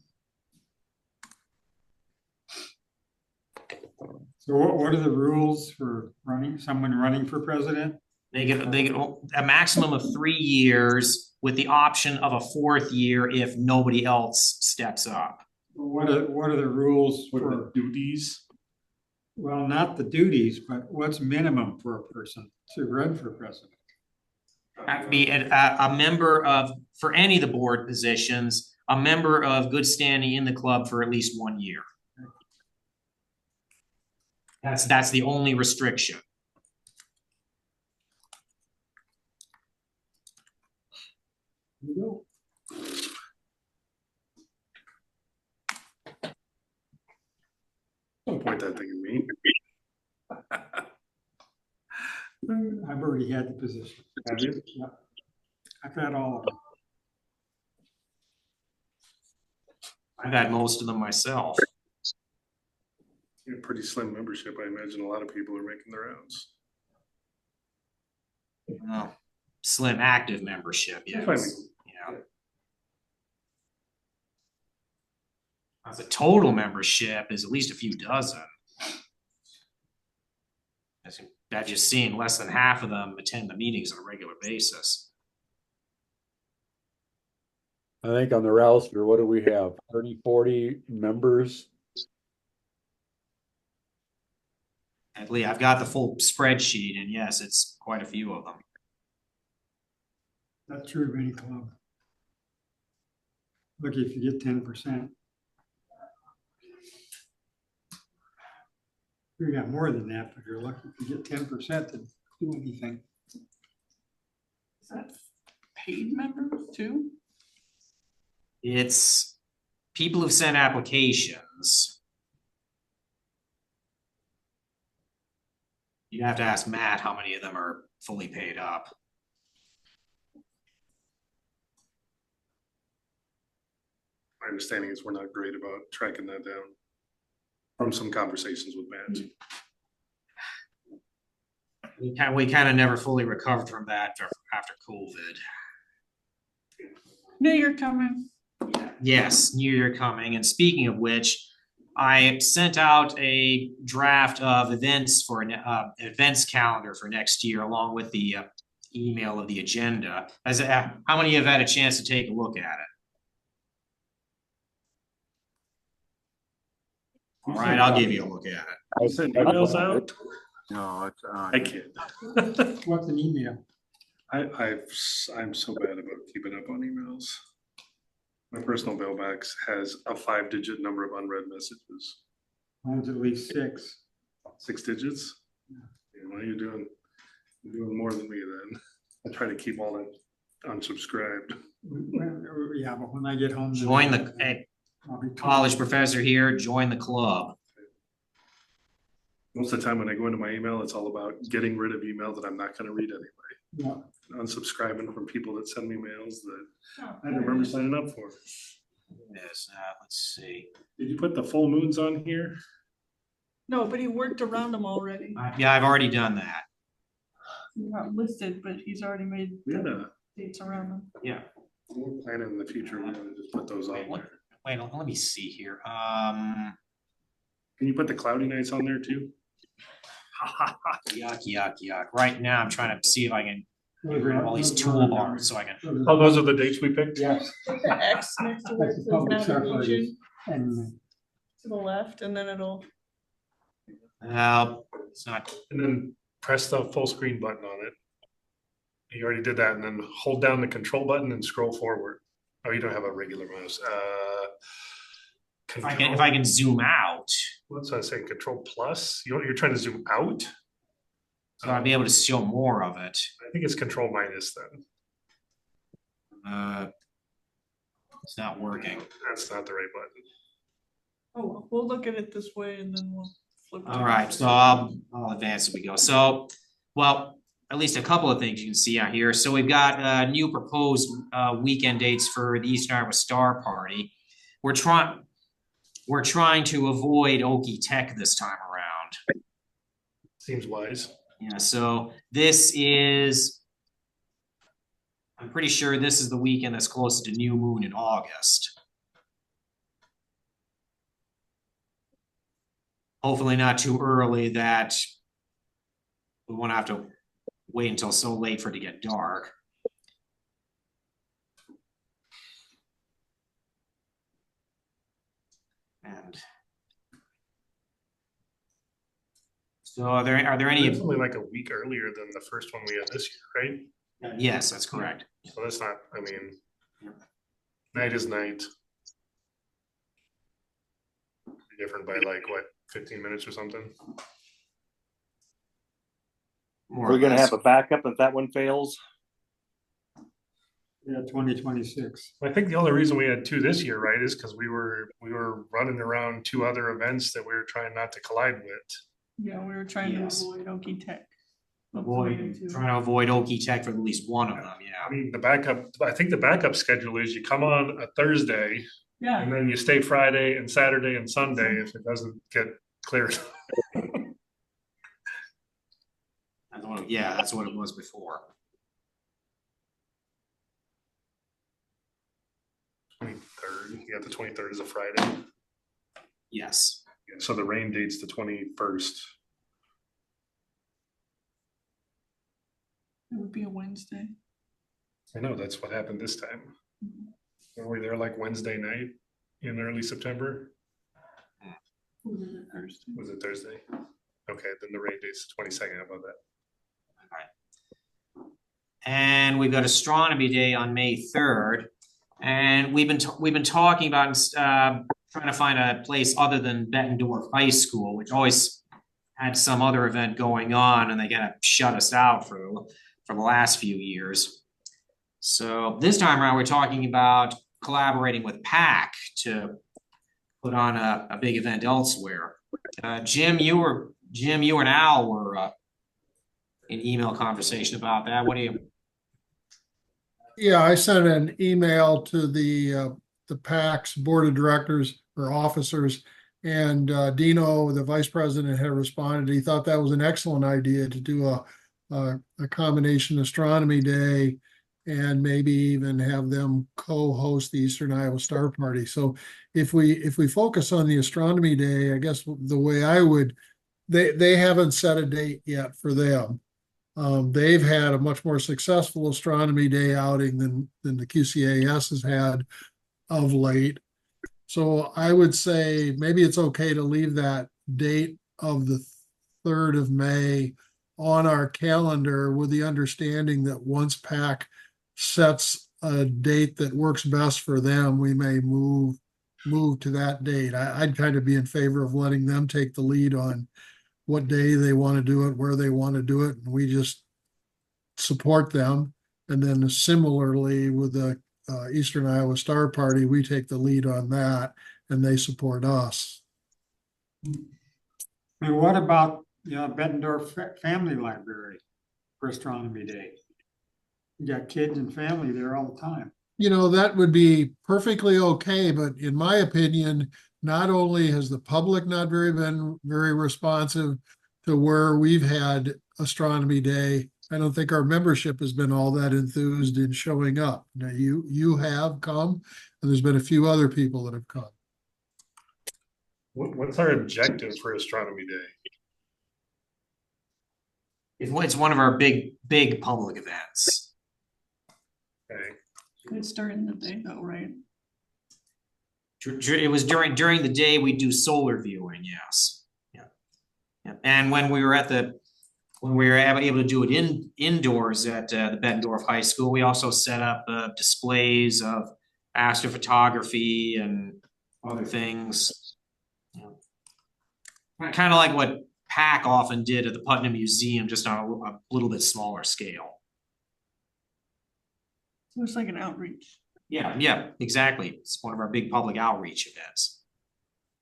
Speaker 3: So what are the rules for someone running for president?
Speaker 1: They get a maximum of 3 years with the option of a 4th year if nobody else steps up.
Speaker 3: What are the rules
Speaker 2: What are
Speaker 3: for,
Speaker 2: the duties?
Speaker 3: well, not the duties, but what's minimum for a person to run for president?
Speaker 1: Have to be a member of, for any of the board positions, a member of good standing in the club for at least 1 year. That's the only restriction.
Speaker 2: Don't point that thing at me.
Speaker 3: I've already had the position. Have you? Yeah. I've had all of them.
Speaker 1: I've had most of them myself.
Speaker 2: Yeah, pretty slim membership. I imagine a lot of people are making their rounds.
Speaker 1: Well, slim active membership, yes. Yeah. As a total membership is at least a few dozen. I've just seen less than half of them attend the meetings on a regular basis.
Speaker 9: I think on the roster, what do we have? 30, 40 members?
Speaker 1: At least I've got the full spreadsheet, and yes, it's quite a few of them.
Speaker 3: That's true of any club. Look, if you get 10%. You got more than that, but you're lucky if you get 10% to do anything.
Speaker 4: Is that paid members too?
Speaker 1: It's people who've sent applications. You have to ask Matt how many of them are fully paid up.
Speaker 2: My understanding is we're not great about tracking that down from some conversations with Matt.
Speaker 1: we kind of never fully recovered from that after COVID.
Speaker 4: New Year coming.
Speaker 1: Yes, New Year coming. And speaking of which, I sent out a draft of events for an events calendar for next year, along with the email of the agenda. How many of you have had a chance to take a look at it? All right, I'll give you a look at it.
Speaker 2: You send emails out?
Speaker 5: No, it's
Speaker 2: I can't.
Speaker 3: What's an email?
Speaker 2: I'm so bad about keeping up on emails. My personal mailbox has a 5-digit number of unread messages.
Speaker 3: Mine's at least 6.
Speaker 2: 6 digits? Yeah, what are you doing? You're doing more than me then. I try to keep all that unsubscribed.
Speaker 3: Yeah, but when I get home.
Speaker 1: Join the college professor here. Join the club.
Speaker 2: Most of the time when I go into my email, it's all about getting rid of email that I'm not going to read anyway.
Speaker 3: Yeah.
Speaker 2: Unsubscribing from people that send me mails that I didn't remember signing up for.
Speaker 1: Yes, let's see.
Speaker 2: Did you put the full moons on here?
Speaker 4: No, but he worked around them already.
Speaker 1: Yeah, I've already done that.
Speaker 4: Not listed, but he's already made
Speaker 2: Yeah.
Speaker 4: dates around them.
Speaker 1: Yeah.
Speaker 2: We're planning in the future, we're gonna just put those on there.
Speaker 1: Wait, let me see here.
Speaker 2: Can you put the cloudy nights on there too?
Speaker 1: Yuck. Right now, I'm trying to see if I can get rid of all these toolbars so I can.
Speaker 2: Oh, those are the dates we picked?
Speaker 3: Yes.
Speaker 4: The X next to where it
Speaker 3: That's
Speaker 4: says
Speaker 3: the public circulator.
Speaker 4: navigation
Speaker 3: And
Speaker 4: to the left, and then it'll.
Speaker 1: It's not.
Speaker 2: And then press the full screen button on it. You already did that, and then hold down the control button and scroll forward. Oh, you don't have a regular mouse.
Speaker 1: If I can zoom out,
Speaker 2: What's that saying? Control plus? You're trying to zoom out?
Speaker 1: so I'll be able to show more of it.
Speaker 2: I think it's control minus then.
Speaker 1: It's not working.
Speaker 2: That's not the right button.
Speaker 4: Oh, well, we'll look at it this way, and then we'll flip.
Speaker 1: All right, so I'll advance as we go. So, well, at least a couple of things you can see out here. So we've got new proposed weekend dates for the Eastern Iowa Star Party. We're trying to avoid Okie-Tex this time around.
Speaker 2: Seems wise.
Speaker 1: Yeah, so this is, I'm pretty sure this is the weekend that's closest to new moon in August. Hopefully not too early that we won't have to wait until so late for it to get dark. And so are there any?
Speaker 2: It's only like a week earlier than the first one we had this year, right?
Speaker 1: Yes, that's correct.
Speaker 2: So that's not, I mean, night is night. Different by like what, 15 minutes or something?
Speaker 12: We're gonna have a backup if that one fails.
Speaker 3: yeah, 2026.
Speaker 2: I think the only reason we had 2 this year, right, is because we were running around 2 other events that we were trying not to collide with.
Speaker 4: Yeah, we were trying
Speaker 1: Yes.
Speaker 4: to avoid Okie-Tex.
Speaker 1: Trying to avoid Okie-Tex for at least one of them,
Speaker 2: I
Speaker 1: yeah.
Speaker 2: mean, I think the backup schedule is you come on a Thursday
Speaker 4: Yeah,
Speaker 2: and then you stay Friday and Saturday and Sunday if it doesn't get cleared.
Speaker 1: That's what it was before.
Speaker 2: 23rd, yeah, the 23rd is a Friday.
Speaker 1: Yes.
Speaker 2: So the rain date's the 21st.
Speaker 4: it would be a Wednesday.
Speaker 2: I know, that's what happened this time. Were we there like Wednesday night in early September?
Speaker 4: Thursday.
Speaker 2: Was it Thursday? Okay, then the rain date's the 22nd. How about that?
Speaker 1: And we've got Astronomy Day on May 3rd. And we've been talking about trying to find a place other than Bettendorf High School, which always had some other event going on, and they kind of shut us out for the last few years. So this time around, we're talking about collaborating with PAC to put on a big event elsewhere. Jim, you and Al were in email conversation about that. What do you?
Speaker 11: Yeah, I sent an email to the PAC's board of directors or officers, and Dino, the vice president, had responded. He thought that was an excellent idea to do a a combination astronomy day and maybe even have them co-host the Eastern Iowa Star Party. So if we focus on the astronomy day, I guess the way I would, they haven't set a date yet for them. They've had a much more successful astronomy day outing than the QCAS has had of late. So I would say maybe it's okay to leave that date of the 3rd of May on our calendar with the understanding that once PAC sets a date that works best for them, we may move to that date. I'd kind of be in favor of letting them take the lead on what day they want to do it, where they want to do it, and we just support them. And then similarly with the Eastern Iowa Star Party, we take the lead on that and they support us.
Speaker 3: And what about, Bettendorf Family Library for Astronomy Day? You got kids and family there all the time.
Speaker 11: That would be perfectly okay, but in my opinion, not only has the public not been very responsive to where we've had Astronomy Day, I don't think our membership has been all that enthused in showing up. Now you have come, and there's been a few other people that have come.
Speaker 2: What's our objective for Astronomy Day?
Speaker 1: It's one of our big public events.
Speaker 2: Okay.
Speaker 4: It's during the day though, right?
Speaker 1: It was during the day we do solar viewing, yes. Yeah. And when we were able to do it indoors at the Bettendorf High School, we also set up displays of astrophotography and other things. Kind of like what PAC often did at the Putnam Museum, just on a little bit smaller scale.
Speaker 4: So it's like an outreach.
Speaker 1: Yeah, exactly. It's one of our big public outreach events.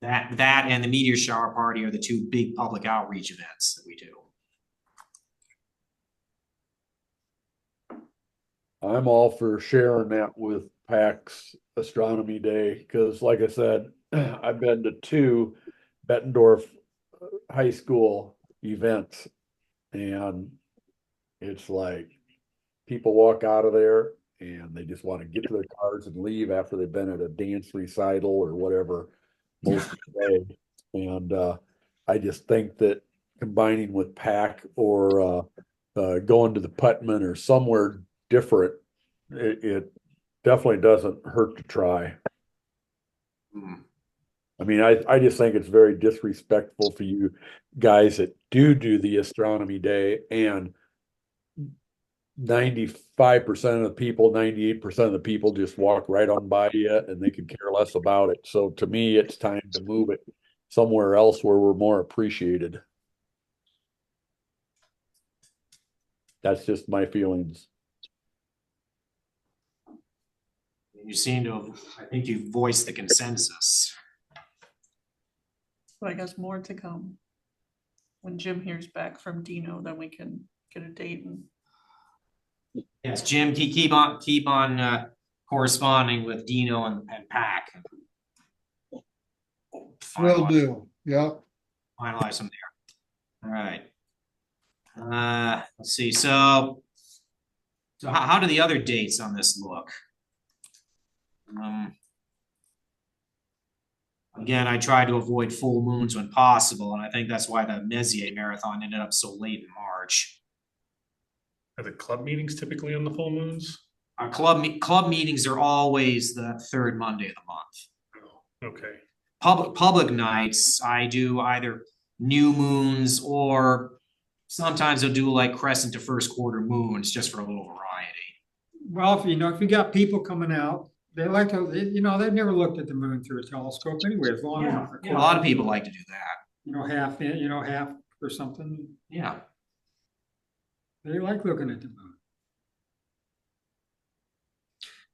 Speaker 1: That and the meteor shower party are the two big public outreach events that we do.
Speaker 9: I'm all for sharing that with PAC's Astronomy Day, because like I said, I've been to 2 Bettendorf High School events, and it's like people walk out of there and they just want to get to their cars and leave after they've been at a dance recital or whatever most of the day. And I just think that combining with PAC or going to the Putman or somewhere different, it definitely doesn't hurt to try. I mean, I just think it's very disrespectful for you guys that do the Astronomy Day, and 95% of the people, 98% of the people just walk right on by you and they could care less about it. So to me, it's time to move it somewhere else where we're more appreciated. That's just my feelings.
Speaker 1: You seem to have, I think you've voiced the consensus.
Speaker 4: So I guess more to come. When Jim hears back from Dino, then we can get a date. And
Speaker 1: Yes, Jim, keep on corresponding with Dino and PAC.
Speaker 11: Will do. Yeah.
Speaker 1: Finalize them there. All right. Let's see. So how do the other dates on this look? Again, I try to avoid full moons when possible, and I think that's why the Messier Marathon ended up so late in March.
Speaker 2: Are the club meetings typically on the full moons?
Speaker 1: Our club meetings are always the 3rd Monday of the month.
Speaker 2: Oh, okay.
Speaker 1: Public nights, I do either new moons, or sometimes I'll do like crescent to first quarter moons just for a little variety.
Speaker 3: Well, if you got people coming out, they like to, they've never looked at the moon through a telescope anyway, as long as.
Speaker 1: Yeah, a lot of people like to do that.
Speaker 3: Half or something.
Speaker 1: Yeah.
Speaker 3: They like looking at the moon.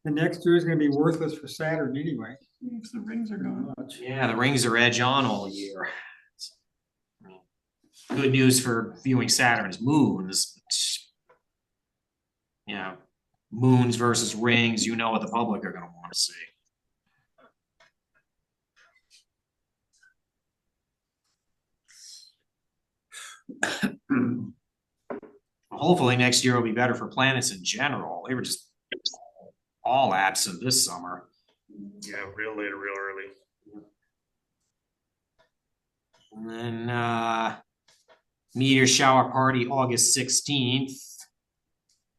Speaker 3: The next 2 is going to be worthless for Saturn anyway.
Speaker 4: if the rings are gone.
Speaker 1: Yeah, the rings are edge on all year. Good news for viewing Saturn's moons. Yeah, moons versus rings, you know what the public are going to want to see. Hopefully next year will be better for planets in general. They were just all absent this summer.
Speaker 2: Yeah, real late or real early.
Speaker 1: And then meteor shower party August 16th.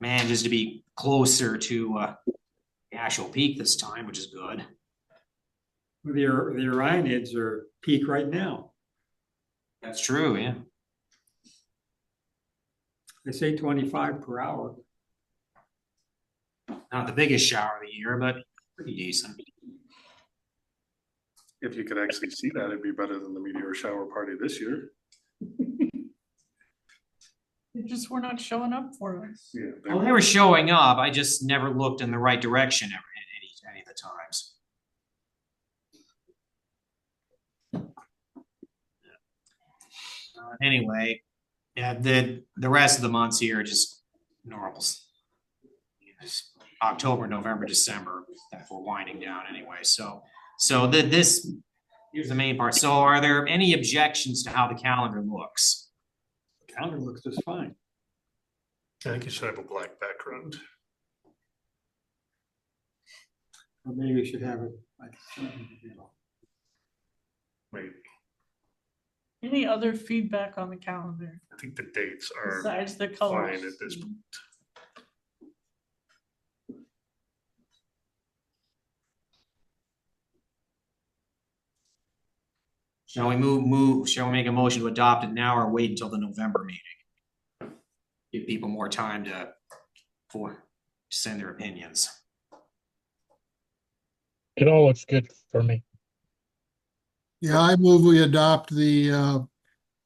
Speaker 1: Manages to be closer to the actual peak this time, which is good.
Speaker 3: The Orionids are peak right now.
Speaker 1: That's true, yeah.
Speaker 3: They say 25 per hour.
Speaker 1: Not the biggest shower of the year, but pretty decent.
Speaker 2: If you could actually see that, it'd be better than the meteor shower party this year.
Speaker 4: They just were not showing up for us.
Speaker 2: Yeah,
Speaker 1: Well, they were showing up. I just never looked in the right direction any of the times. Anyway, yeah, the rest of the months here are just normals. It's October, November, December that we're winding down anyway. So this here's the main part. So are there any objections to how the calendar looks?
Speaker 3: The calendar looks just fine.
Speaker 2: I think you should have a black background.
Speaker 3: Or maybe we should have it like,
Speaker 2: Maybe.
Speaker 4: Any other feedback on the calendar
Speaker 2: I think the dates are
Speaker 4: besides the
Speaker 2: fine
Speaker 4: colors?
Speaker 2: at this point.
Speaker 1: Shall we shall we make a motion to adopt it now or wait until the November meeting? Give people more time to send their opinions.
Speaker 8: It all looks good for me.
Speaker 11: Yeah, I move we adopt the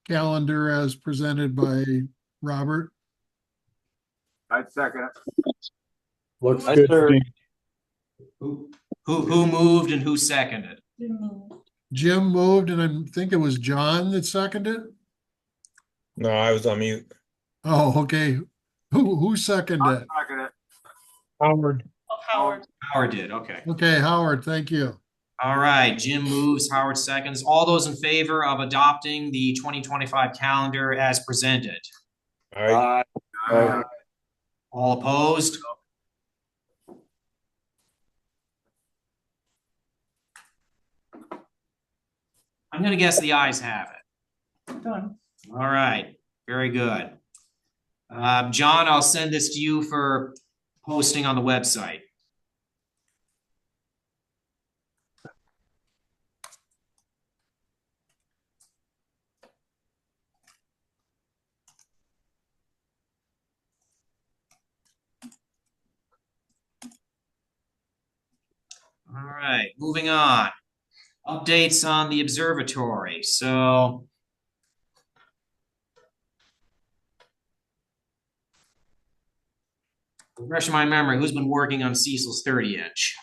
Speaker 11: calendar as presented by Robert.
Speaker 5: I'd second it.
Speaker 9: Looks
Speaker 12: Yes,
Speaker 9: good to
Speaker 12: sir.
Speaker 9: me.
Speaker 1: Who moved and who seconded?
Speaker 11: Jim moved, and I think it was John that seconded.
Speaker 6: No, I was on mute.
Speaker 11: Oh, okay. Who seconded
Speaker 5: I'll
Speaker 11: it?
Speaker 5: second it.
Speaker 8: Howard,
Speaker 4: Oh, Howard,
Speaker 1: Howard did, okay.
Speaker 11: Okay, Howard, thank you.
Speaker 1: All right, Jim moves, Howard seconds. All those in favor of adopting the 2025 calendar as presented?
Speaker 6: All right.
Speaker 1: All opposed? I'm gonna guess the ayes have it.
Speaker 4: done.
Speaker 1: All right, very good. John, I'll send this to you for posting on the website. All right, moving on. Updates on the observatory. So refresh my memory, who's been working on Cecil's 30-inch?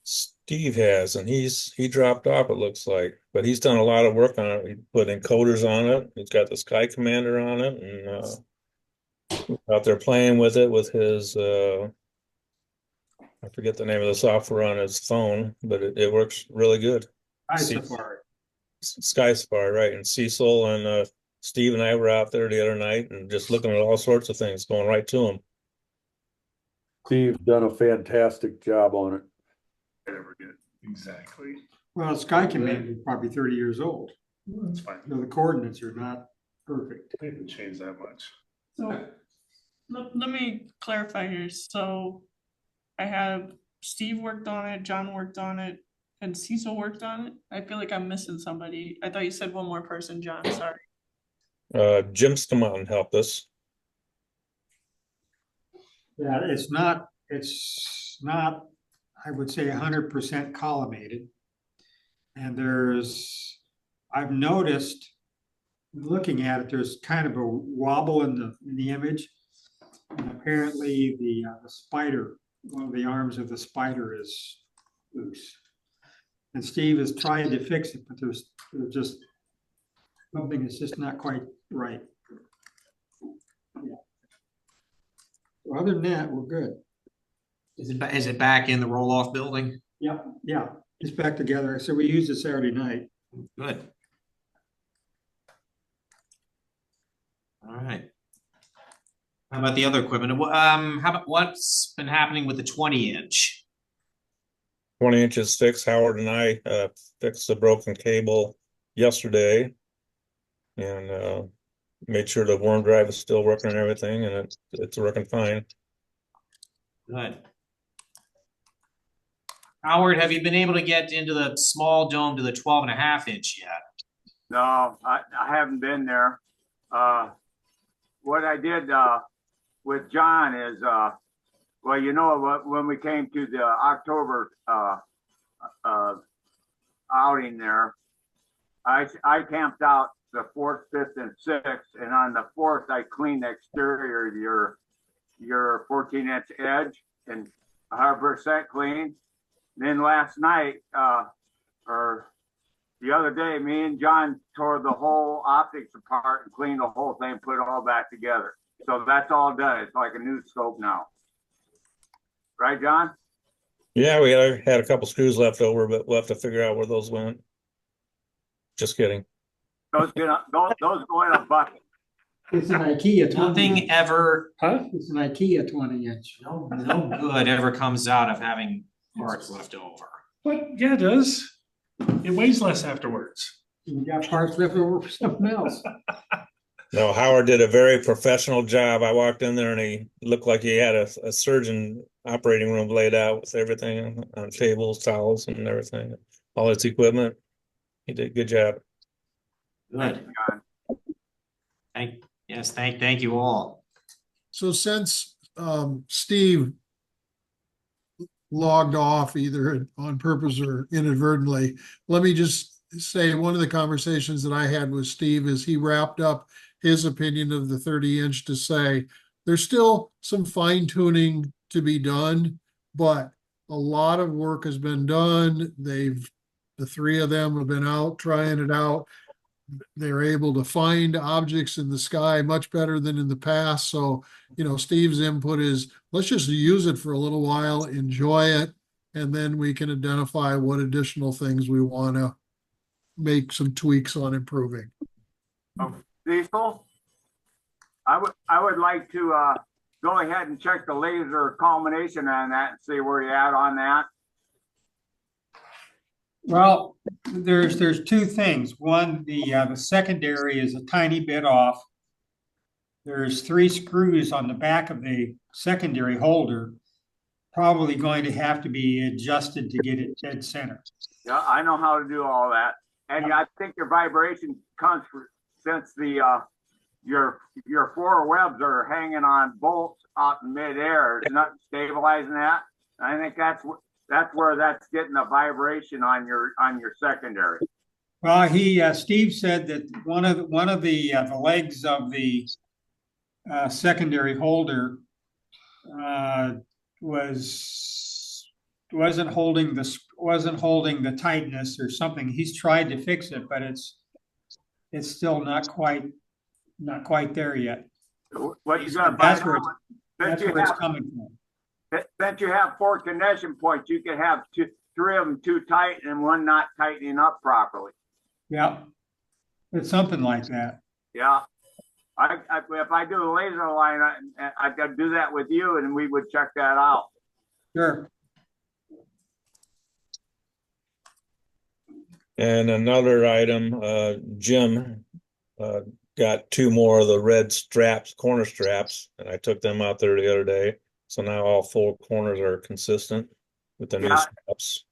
Speaker 6: Steve has, and he dropped off, it looks like, but he's done a lot of work on it. He put encoders on it. He's got the Sky Commander on it, and out there playing with it with his I forget the name of the software on his phone, but it works really good. Sky Safari, right? And Cecil and Steve and I were out there the other night and just looking at all sorts of things, going right to them.
Speaker 9: Steve's done a fantastic job on it.
Speaker 2: Never get exactly.
Speaker 3: Well, Sky Command is probably 30 years old.
Speaker 2: That's fine.
Speaker 3: No, the coordinates are not perfect.
Speaker 2: They haven't changed that much.
Speaker 4: So let me clarify here. So I have Steve worked on it, John worked on it, and Cecil worked on it. I feel like I'm missing somebody. I thought you said one more person, John. Sorry.
Speaker 6: Jim's come out and helped us.
Speaker 3: Yeah, it's not, I would say 100% collimated. And I've noticed, looking at it, there's kind of a wobble in the image. And apparently the spider, one of the arms of the spider is loose. And Steve has tried to fix it, but there's just something that's just not quite right. Yeah. Other than that, we're good.
Speaker 1: Is it back in the roll-off building?
Speaker 3: Yeah, it's back together. So we used it Saturday night.
Speaker 1: Good. All right. How about the other equipment? How about what's been happening with the 20-inch?
Speaker 6: 20 inches fixed. Howard and I fixed the broken cable yesterday and made sure the worm drive is still working and everything, and it's working fine.
Speaker 1: Good. Howard, have you been able to get into the small dome to the 12.5-inch yet?
Speaker 5: No, I haven't been there. What I did with John is, well, you know, when we came to the October outing there, I camped out the 4th, 5th, and 6th, and on the 4th, I cleaned the exterior of your 14-inch edge and 100% clean. Then last night, or the other day, me and John tore the whole optics apart and cleaned the whole thing, put it all back together. So that's all done. It's like a new scope now. Right, John?
Speaker 6: Yeah, we had a couple screws left over, but we'll have to figure out where those went. Just kidding.
Speaker 5: Those go in a bucket.
Speaker 3: It's an IKEA 20.
Speaker 1: Nothing ever,
Speaker 3: It's an IKEA 20-inch.
Speaker 1: no good ever comes out of having parts left over.
Speaker 2: But yeah, it does. It weighs less afterwards.
Speaker 3: You got parts left over for something else.
Speaker 6: No, Howard did a very professional job. I walked in there and he looked like he had a surgeon operating room laid out with everything on tables, towels, and everything, all its equipment. He did a good job.
Speaker 1: Good. Thank you all.
Speaker 11: So since Steve logged off either on purpose or inadvertently, let me just say one of the conversations that I had with Steve is he wrapped up his opinion of the 30-inch to say there's still some fine tuning to be done, but a lot of work has been done. The 3 of them have been out trying it out. They're able to find objects in the sky much better than in the past. So, you know, Steve's input is let's just use it for a little while, enjoy it, and then we can identify what additional things we want to make some tweaks on improving.
Speaker 5: Cecil, I would like to go ahead and check the laser culmination on that and see where you're at on that.
Speaker 3: Well, there's 2 things. One, the secondary is a tiny bit off. There's 3 screws on the back of the secondary holder, probably going to have to be adjusted to get it dead center.
Speaker 5: Yeah, I know how to do all that. And I think your vibration comes since the your 4 webs are hanging on bolts out in midair. It's not stabilizing that. I think that's where that's getting the vibration on your secondary.
Speaker 3: Well, Steve said that one of the legs of the secondary holder wasn't holding the tightness or something. He's tried to fix it, but it's still not quite there yet.
Speaker 5: What you got?
Speaker 3: That's where it's coming from.
Speaker 5: Since you have 4 connection points, you can have 3 of them too tight and 1 not tightening up properly.
Speaker 3: Yeah, it's something like that.
Speaker 5: Yeah, if I do a laser line, I got to do that with you, and we would check that out.
Speaker 3: Sure.
Speaker 6: And another item, Jim got 2 more of the red straps, corner straps, and I took them out there the other day. So now all 4 corners are consistent with the new straps.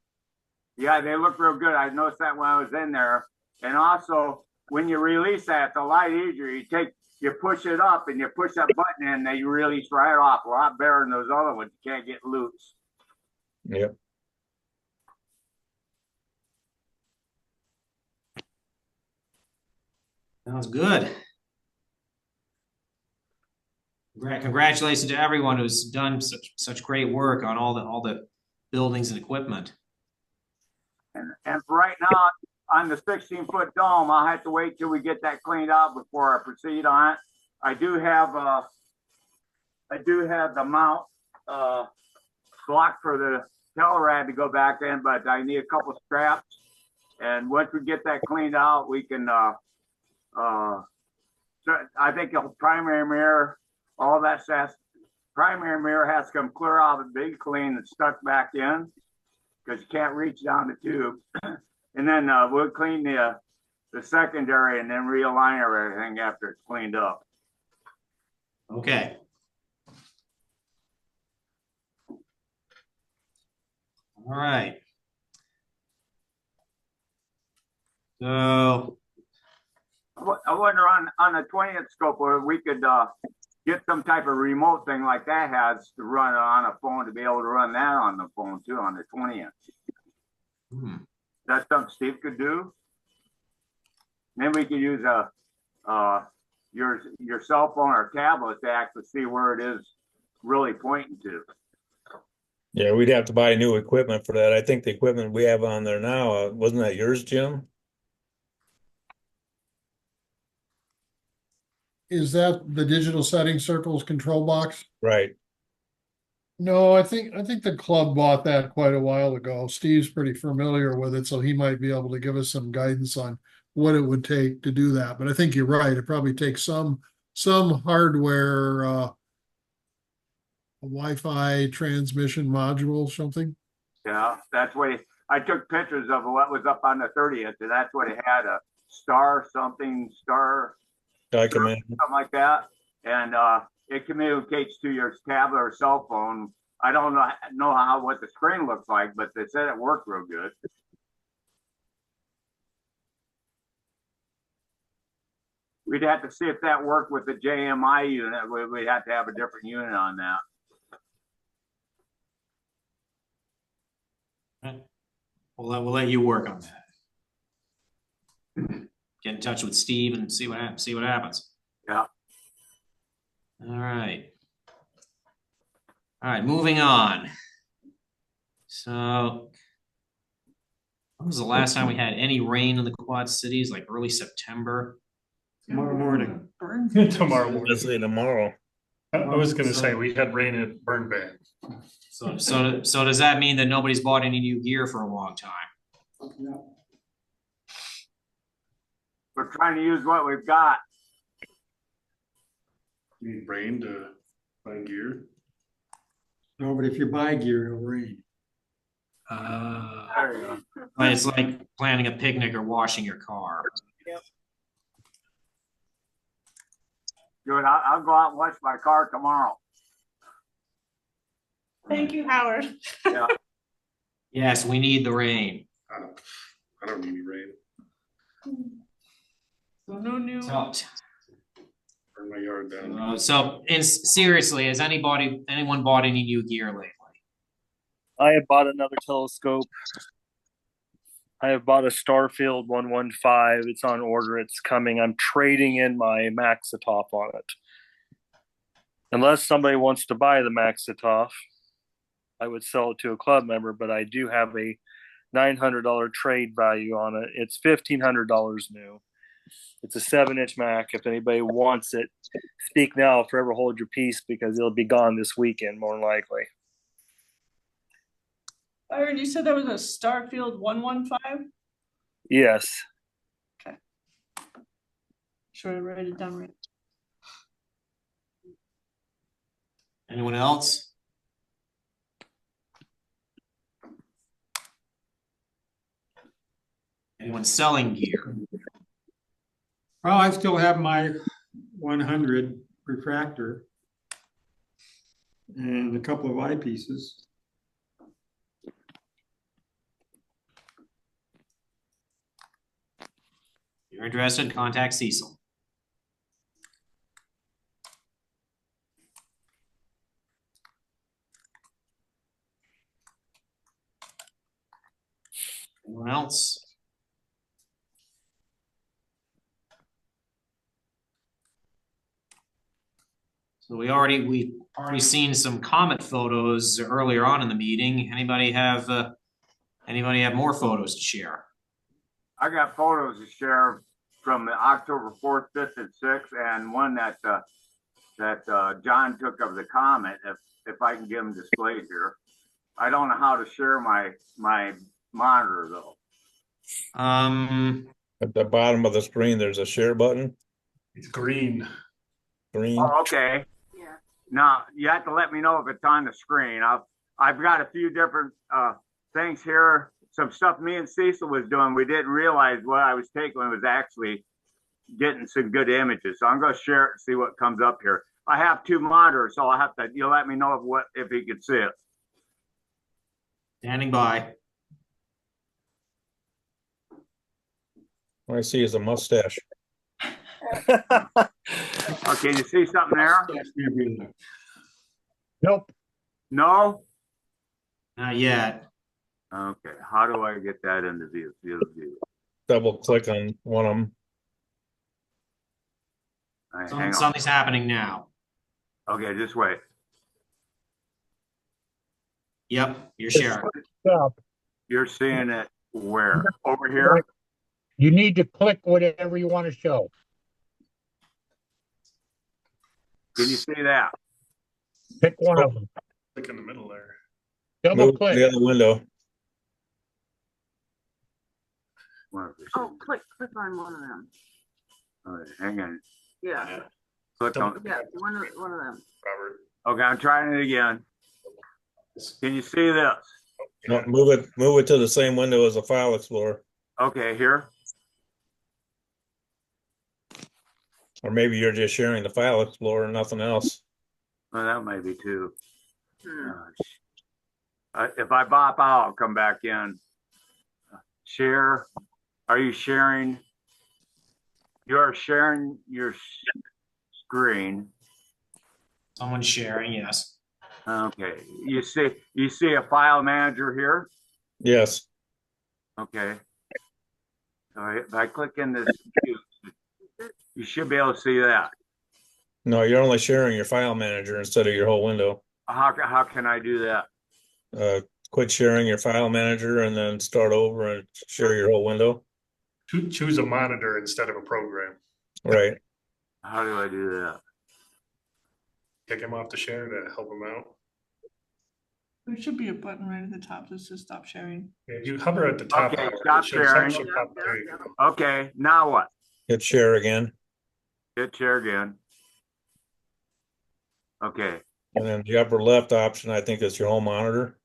Speaker 5: Yeah, they look real good. I noticed that when I was in there. And also, when you release that, it's a lot easier. You push it up and you push that button in, and you release right off. A lot better than those other ones. You can't get loose.
Speaker 6: Yep.
Speaker 1: Sounds good. Congratulations to everyone who's done such great work on all the buildings and equipment.
Speaker 5: And for right now, on the 16-foot dome, I'll have to wait till we get that cleaned out before I proceed on it. I do have the mount block for the Telerad to go back in, but I need a couple straps. And once we get that cleaned out, we can. I think the primary mirror all that primary mirror has to come clear out of the big clean and stuck back in because you can't reach down the tube. And then we'll clean the secondary and then realign everything after it's cleaned up.
Speaker 1: Okay. All right. So
Speaker 5: I wonder on the 20th scope where we could get some type of remote thing like that has to run on a phone to be able to run that on the phone too on the 20th. That's something Steve could do. Then we could use your cell phone or tablet to actually see where it is really pointing to.
Speaker 6: Yeah, we'd have to buy new equipment for that. I think the equipment we have on there now, wasn't that yours, Jim?
Speaker 11: Is that the digital setting circles control box?
Speaker 6: Right.
Speaker 11: No, I think the club bought that quite a while ago. Steve's pretty familiar with it, so he might be able to give us some guidance on what it would take to do that. But I think you're right. It probably takes some hardware, a Wi-Fi transmission module, something.
Speaker 5: Yeah, that's what I took pictures of what was up on the 30th, and that's what it had, a star something
Speaker 6: document,
Speaker 5: something like that, and it communicates to your tablet or cell phone. I don't know what the screen looks like, but they said it worked real good. We'd have to see if that worked with the JMI unit. We'd have to have a different unit on that.
Speaker 1: we'll let you work on that. Get in touch with Steve and see what happens.
Speaker 5: Yeah.
Speaker 1: All right. All right, moving on. So when was the last time we had any rain in the Quad Cities? Like early September?
Speaker 3: Tomorrow morning.
Speaker 2: Tomorrow morning.
Speaker 6: let's say tomorrow.
Speaker 2: I was gonna say, we had rain at Burn Ban.
Speaker 1: So does that mean that nobody's bought any new gear for a long time?
Speaker 5: We're trying to use what we've got.
Speaker 2: You need rain to buy gear.
Speaker 3: No, but if you buy gear, it'll rain.
Speaker 5: There you go.
Speaker 1: But it's like planning a picnic or washing your car.
Speaker 5: Good. I'll go out and wash my car tomorrow.
Speaker 4: Thank you, Howard.
Speaker 5: Yeah.
Speaker 1: Yes, we need the rain.
Speaker 2: I don't need any rain.
Speaker 4: So no new.
Speaker 2: Burn my yard down.
Speaker 1: Seriously, has anyone bought any new gear lately?
Speaker 13: I have bought another telescope. I have bought a Starfield 115. It's on order. It's coming. I'm trading in my Maxitop on it. Unless somebody wants to buy the Maxitop, I would sell it to a club member, but I do have a $900 trade value on it. It's $1,500 new. It's a 7-inch Mac. If anybody wants it, speak now, forever hold your peace, because it'll be gone this weekend, more than likely.
Speaker 4: Byron, you said that was a Starfield 115?
Speaker 13: Yes.
Speaker 4: Okay. Sure, I write it down right.
Speaker 1: Anyone else? Anyone selling gear?
Speaker 3: Well, I still have my 100 refractor and a couple of eyepieces.
Speaker 1: If you're interested, contact Cecil. Anyone else? So we've already seen some comet photos earlier on in the meeting. Anybody have more photos to share?
Speaker 5: I got photos to share from the October 4th, 5th, and 6th, and one that John took of the comet. If I can get them displayed here, I don't know how to share my monitor though.
Speaker 6: At the bottom of the screen, there's a share button.
Speaker 2: It's green.
Speaker 6: Green.
Speaker 5: Oh, okay.
Speaker 7: Yeah.
Speaker 5: Now, you have to let me know if it's on the screen. I've got a few different things here. Some stuff me and Cecil was doing. We didn't realize what I was taking was actually getting some good images. So I'm going to share it and see what comes up here. I have 2 monitors, so I'll have to, you'll let me know if you can see it.
Speaker 1: Standing by.
Speaker 6: What I see is a mustache.
Speaker 5: Okay, you see something there?
Speaker 8: Nope.
Speaker 5: No?
Speaker 1: Not yet.
Speaker 5: Okay, how do I get that into view? View.
Speaker 6: Double click on one of them.
Speaker 5: All right, hang on.
Speaker 1: Something's happening now.
Speaker 5: Okay, just wait.
Speaker 1: Yep, you're sharing.
Speaker 8: Stop.
Speaker 5: You're seeing it where? Over here?
Speaker 8: You need to click whatever you want to show.
Speaker 5: Can you see that?
Speaker 8: Pick one of them.
Speaker 2: Click in the middle there.
Speaker 8: Double
Speaker 6: Move to
Speaker 8: click.
Speaker 6: the other window.
Speaker 7: Oh, click on one of them.
Speaker 5: All right, hang on.
Speaker 7: Yeah,
Speaker 5: Click on.
Speaker 7: yeah, one of them.
Speaker 2: Robert.
Speaker 5: Okay, I'm trying it again. Can you see this?
Speaker 6: No, move it to the same window as the file explorer.
Speaker 5: Okay, here.
Speaker 6: Or maybe you're just sharing the file explorer and nothing else.
Speaker 5: Well, that might be too. If I bop out, I'll come back in. Share. Are you sharing? You are sharing your screen.
Speaker 1: Someone's sharing, yes.
Speaker 5: Okay. You see a file manager here?
Speaker 6: Yes.
Speaker 5: Okay. All right. If I click in this, you should be able to see that.
Speaker 6: No, you're only sharing your file manager instead of your whole window.
Speaker 5: How can I do that?
Speaker 6: Quit sharing your file manager and then start over and share your whole window.
Speaker 2: Choose a monitor instead of a program.
Speaker 6: Right.
Speaker 5: How do I do that?
Speaker 2: Kick him off the share to help him out.
Speaker 4: There should be a button right at the top that says stop sharing.
Speaker 2: Yeah, you hover at the top.
Speaker 5: Okay,
Speaker 2: it
Speaker 5: stop
Speaker 2: should-
Speaker 5: sharing.
Speaker 2: should pop- there you go.
Speaker 5: Okay. Now what?
Speaker 6: Hit share again.
Speaker 5: Hit share again. Okay.
Speaker 6: And then the upper left option, I think, is your home monitor.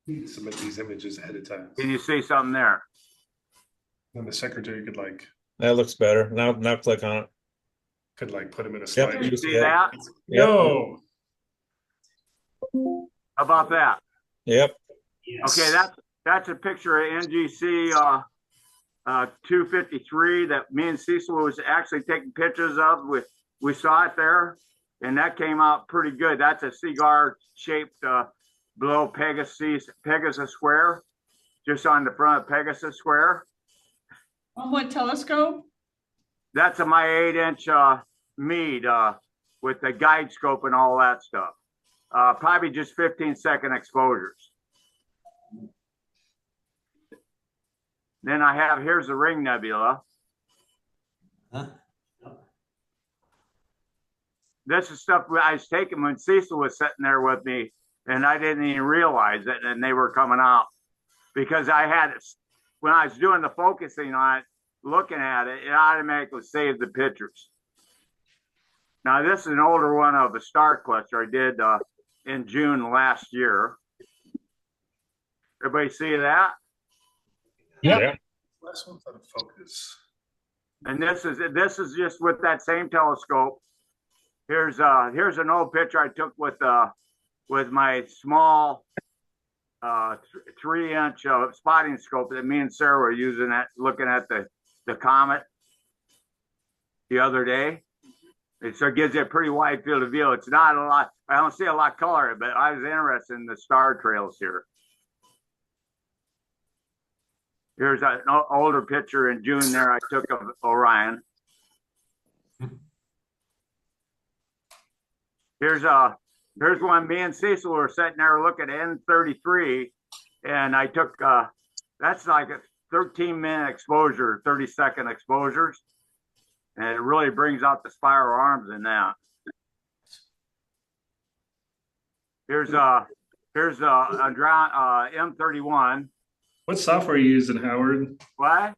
Speaker 2: You can submit these images ahead of time.
Speaker 5: Can you see something there?
Speaker 2: Then the secretary could
Speaker 6: That looks better. Now click on it.
Speaker 2: put them in a
Speaker 6: Yep.
Speaker 2: slide.
Speaker 5: Can you see
Speaker 6: Yeah.
Speaker 5: that?
Speaker 6: Yep.
Speaker 2: No.
Speaker 5: How about that?
Speaker 6: Yep.
Speaker 1: Yes.
Speaker 5: Okay, that's a picture of NGC 253 that me and Cecil was actually taking pictures of. We saw it there, and that came out pretty good. That's a cigar shaped below Pegasus Square, just on the front of Pegasus Square.
Speaker 4: On what telescope?
Speaker 5: That's my 8-inch meade with the guide scope and all that stuff. Probably just 15-second exposures. Then here's the Ring Nebula.
Speaker 1: Huh?
Speaker 5: This is stuff I was taking when Cecil was sitting there with me, and I didn't even realize it, and they were coming out. Because I had it, when I was doing the focusing on it, looking at it, it automatically saved the pictures. Now, this is an older one of a star cluster I did in June last year. Everybody see that?
Speaker 8: Yep.
Speaker 2: Last one's out of focus.
Speaker 5: And this is just with that same telescope. Here's an old picture I took with my small 3-inch spotting scope that me and Sarah were using looking at the comet the other day. So it gives you a pretty wide field of view. It's not a lot. I don't see a lot of color, but I was interested in the star trails here. Here's an older picture in June there I took of Orion. Here's one me and Cecil were sitting there looking at N33, and I took that's like a 13-minute exposure, 30-second exposures, and it really brings out the spiral arms in that. Here's M31.
Speaker 2: What software are you using, Howard?
Speaker 5: What?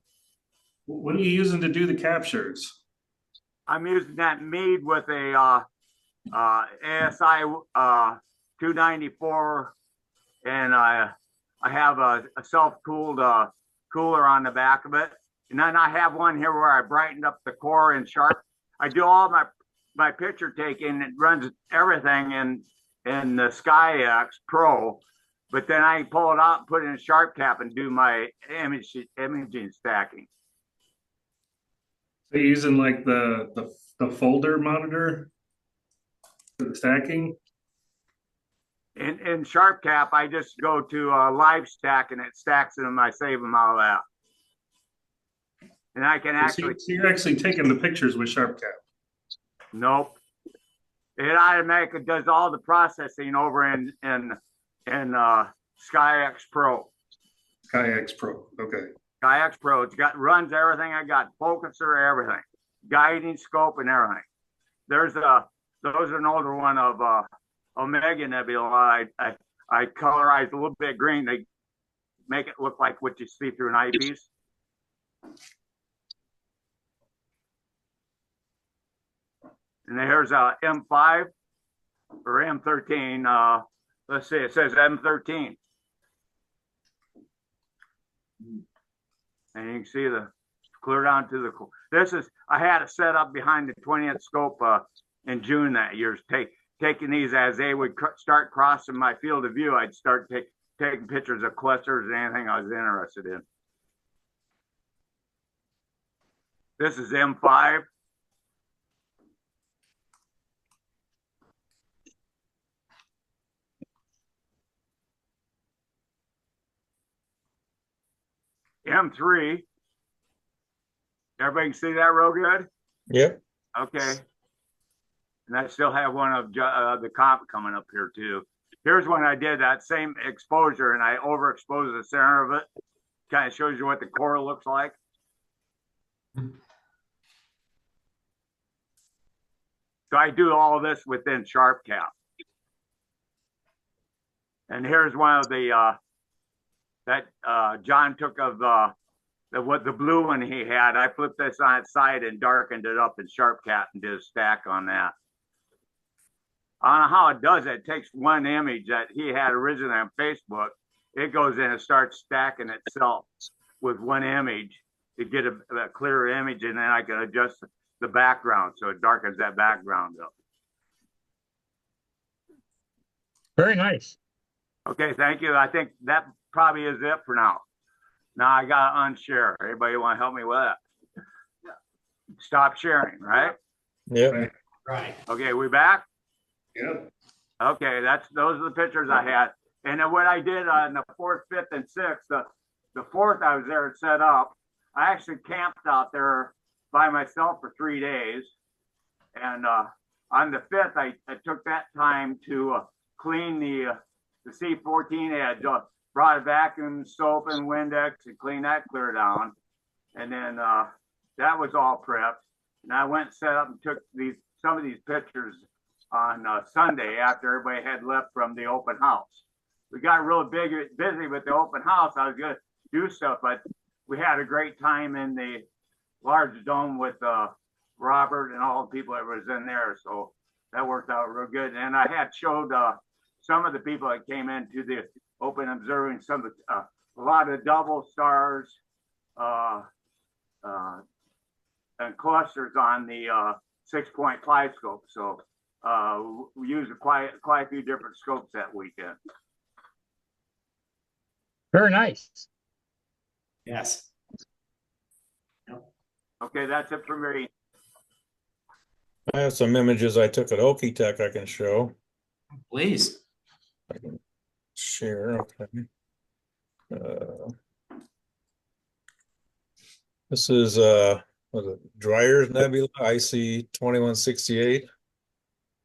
Speaker 2: What are you using to do the captures?
Speaker 5: I'm using that meade with a ASI 294, and I have a self-cooled cooler on the back of it. And then I have one here where I brightened up the core in Sharp. I do all my picture taking. It runs everything in the SkyX Pro, but then I pull it out and put it in Sharp Cap and do my imaging stacking.
Speaker 2: So you're using like the folder monitor for the stacking?
Speaker 5: In Sharp Cap, I just go to live stack and it stacks them. I save them all out. And I can actually.
Speaker 2: So you're actually taking the pictures with Sharp Cap?
Speaker 5: Nope. It automatically does all the processing over in SkyX Pro.
Speaker 2: SkyX Pro, okay.
Speaker 5: SkyX Pro. It's runs everything. I got focuser, everything, guiding scope, and everything. Those are an older one of Omega Nebula. I colorized a little bit green. They make it look like what you see through an eyepiece. And here's a M5 or M13. Let's see, it says M13. And you can see the clear down to the. This is, I had it set up behind the 20th scope in June that year. Taking these as they would start crossing my field of view. I'd start taking pictures of clusters and anything I was interested in. This is M5. M3. Everybody can see that real good?
Speaker 6: Yep.
Speaker 5: Okay. And I still have one of the Comet coming up here too. Here's one I did that same exposure and I overexposed the center of it. Kind of shows you what the core looks like. So I do all this within Sharp Cap. And here's one of the that John took of the blue one he had. I flipped this on its side and darkened it up in Sharp Cap and did a stack on that. I don't know how it does it. It takes one image that he had originally on Facebook. It goes in and starts stacking itself with one image to get a clearer image, and then I can adjust the background so it darkens that background up.
Speaker 8: Very nice.
Speaker 5: Okay, thank you. I think that probably is it for now. Now I got to unshare. Anybody want to help me with that? Yeah. Stop sharing, right?
Speaker 6: Yep.
Speaker 1: Right.
Speaker 5: Okay, we back?
Speaker 2: Yep.
Speaker 5: Okay, those are the pictures I had. And then what I did on the 4th, 5th, and 6th, the 4th I was there and set up. I actually camped out there by myself for 3 days. And on the 5th, I took that time to clean the C14 edge. Brought a vacuum, soap, and Windex and clean that clear down. And then that was all prepped. And I went and set up and took some of these pictures on Sunday after everybody had left from the open house. We got real busy with the open house. I was going to do stuff, but we had a great time in the large dome with Robert and all the people that was in there. So that worked out real good. And I had showed some of the people that came into the open observing some of a lot of double stars and clusters on the 6-point scope. So we used quite a few different scopes that weekend.
Speaker 8: Very nice.
Speaker 1: Yes.
Speaker 5: Okay, that's it for me.
Speaker 6: I have some images I took at Okie-Tex I can show.
Speaker 1: Please.
Speaker 6: I can share. Okay. This is was it Dryer's Nebula, IC 2168.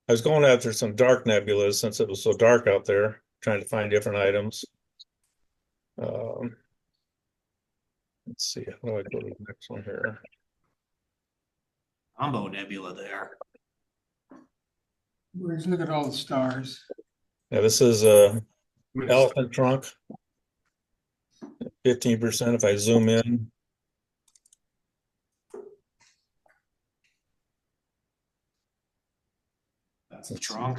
Speaker 6: I was going after some dark nebulas since it was so dark out there, trying to find different items. Let's see, how do I go to the next one here?
Speaker 1: Combo nebula there.
Speaker 3: Look at all the stars.
Speaker 6: Yeah, this is elephant trunk. 15% if I zoom in.
Speaker 1: That's the trunk.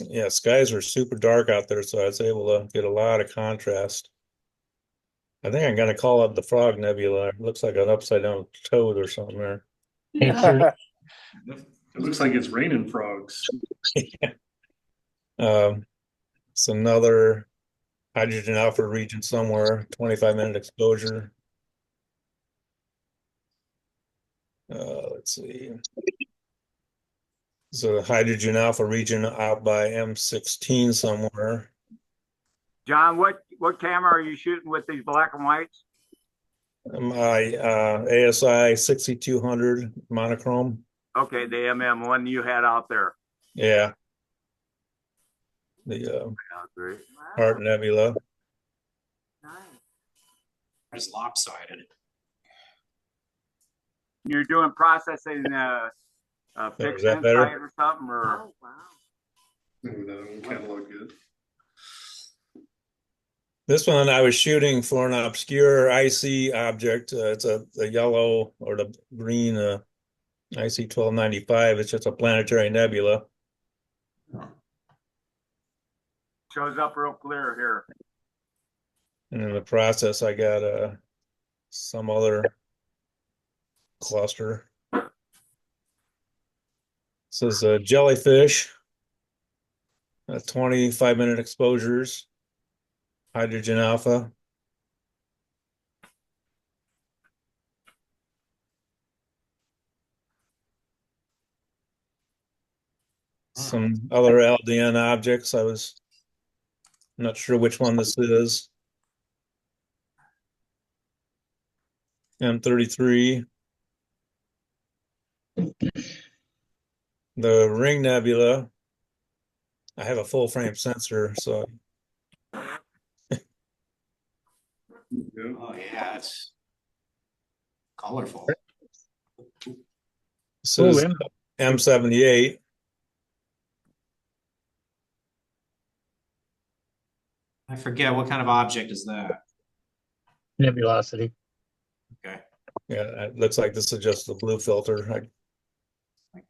Speaker 6: Yeah, skies are super dark out there, so I was able to get a lot of contrast. I think I'm gonna call it the Frog Nebula. It looks like an upside down toad or something there.
Speaker 8: Picture,
Speaker 2: It looks like it's raining frogs.
Speaker 6: It's another hydrogen alpha region somewhere, 25-minute exposure. Let's see. So hydrogen alpha region out by M16 somewhere.
Speaker 5: John, what camera are you shooting with these black and whites?
Speaker 6: My ASI 6200 monochrome.
Speaker 5: Okay, the MM1 you had out there.
Speaker 6: Yeah. The
Speaker 5: Oh, great.
Speaker 6: Heart Nebula.
Speaker 1: It's lopsided.
Speaker 5: You're doing processing fixed
Speaker 6: that better?
Speaker 5: insight or something, or
Speaker 7: Oh, wow.
Speaker 2: Maybe that won't catalog good.
Speaker 6: This one I was shooting for an obscure IC object. It's a yellow or the green IC 1295. It's just a planetary nebula.
Speaker 5: shows up real clear here.
Speaker 6: And in the process, I got some other cluster. This is a jellyfish, 25-minute exposures, hydrogen alpha. Some other LDN objects. I was not sure which one this is. M33. The Ring Nebula. I have a full frame sensor, so
Speaker 1: Oh yeah, it's colorful.
Speaker 6: this is M78.
Speaker 1: I forget what kind of object is that.
Speaker 8: nebulosity.
Speaker 1: Okay.
Speaker 6: Yeah, it looks like this is just the blue filter.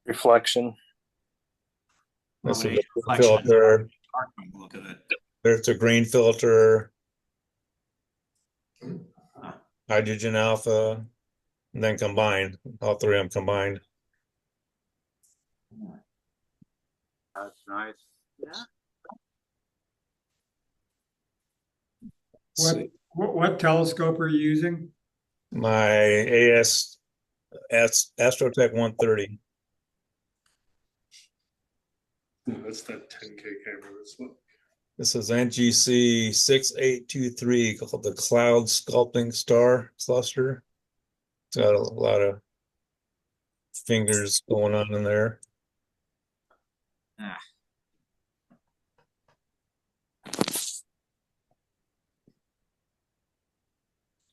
Speaker 13: Reflection.
Speaker 6: This is
Speaker 1: Combination
Speaker 6: the blue
Speaker 1: reflection.
Speaker 6: filter.
Speaker 1: Look at it.
Speaker 6: There's a green filter. Hydrogen alpha, and then combined. All three of them combined.
Speaker 5: That's nice.
Speaker 7: Yeah.
Speaker 3: What telescope are you using?
Speaker 6: My Astrotech 130.
Speaker 2: Yeah, that's that 10K camera.
Speaker 6: This is NGC 6823 called the Cloud Sculpting Star Cluster. It's got a lot of fingers going on in there.
Speaker 1: Ah.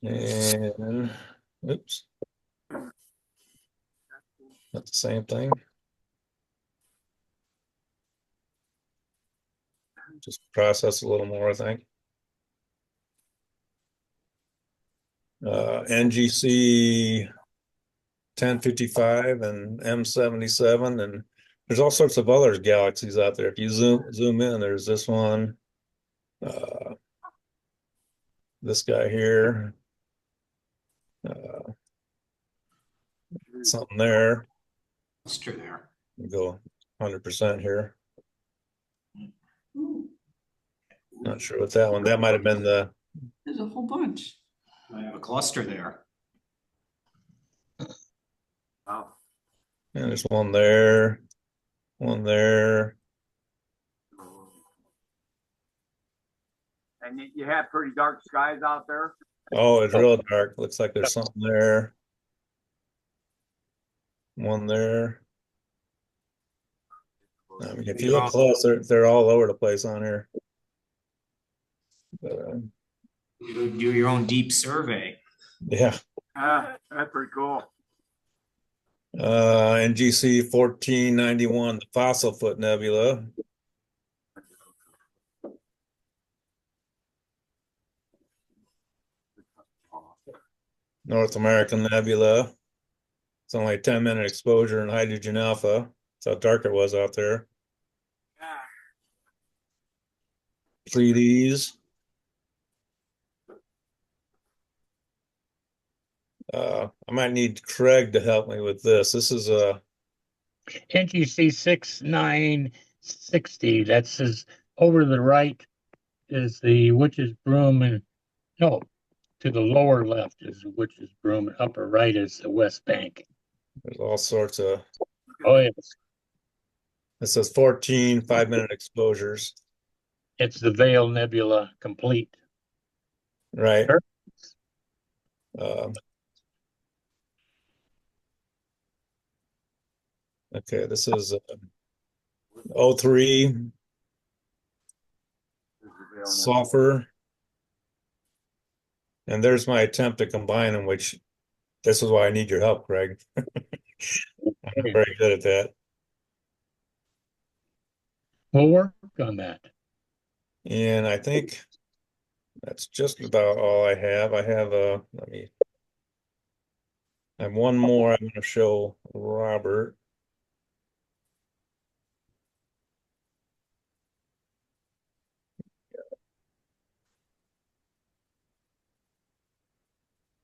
Speaker 6: And oops. Not the same thing. Just process a little more, I think. NGC 1055 and M77, and there's all sorts of other galaxies out there. If you zoom in, there's this one, this guy here, something there.
Speaker 1: It's true there.
Speaker 6: Go 100% here. Not sure what that one. That might have been the.
Speaker 4: There's a whole bunch.
Speaker 1: I have a cluster there.
Speaker 5: Wow.
Speaker 6: And there's one there, one there.
Speaker 5: And you have pretty dark skies out there.
Speaker 6: Oh, it's real dark. Looks like there's something there. One there. I mean, if you look close, they're all over the place on here. But,
Speaker 1: You do your own deep survey.
Speaker 6: yeah.
Speaker 5: That's pretty cool.
Speaker 6: NGC 1491, the Fossil Foot Nebula. North American Nebula. It's only a 10-minute exposure in hydrogen alpha. That's how dark it was out there. 3Ds. I might need Craig to help me with this. This is a
Speaker 8: NGC 6960. That says over to the right is the Witches Broom, and no, to the lower left is Witches Broom, and upper right is the West Bank.
Speaker 6: there's all sorts of.
Speaker 8: Oh, yes.
Speaker 6: It says 14 5-minute exposures.
Speaker 8: It's the Veil Nebula complete.
Speaker 6: Right.
Speaker 8: Sure.
Speaker 6: Okay, this is 03 sulfur. And there's my attempt to combine them, which this is why I need your help, Craig. I'm not very good at that.
Speaker 8: We'll work on that.
Speaker 6: And I think that's just about all I have. I have I have one more I'm going to show Robert.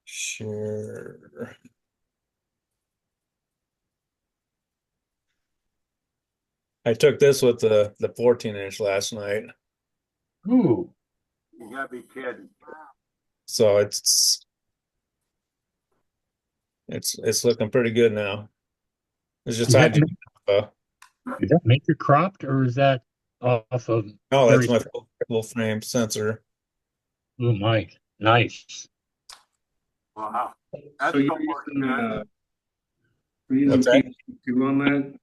Speaker 6: Sure. I took this with the 14-inch last night.
Speaker 8: Ooh.
Speaker 5: You gotta be kidding.
Speaker 6: So it's looking pretty good now. It's just
Speaker 8: Does that make it cropped, or is that off of?
Speaker 6: No, that's my full frame sensor.
Speaker 8: Oh my, nice.
Speaker 5: Wow. That's
Speaker 2: So you're using
Speaker 6: What's that?
Speaker 2: P2 on that?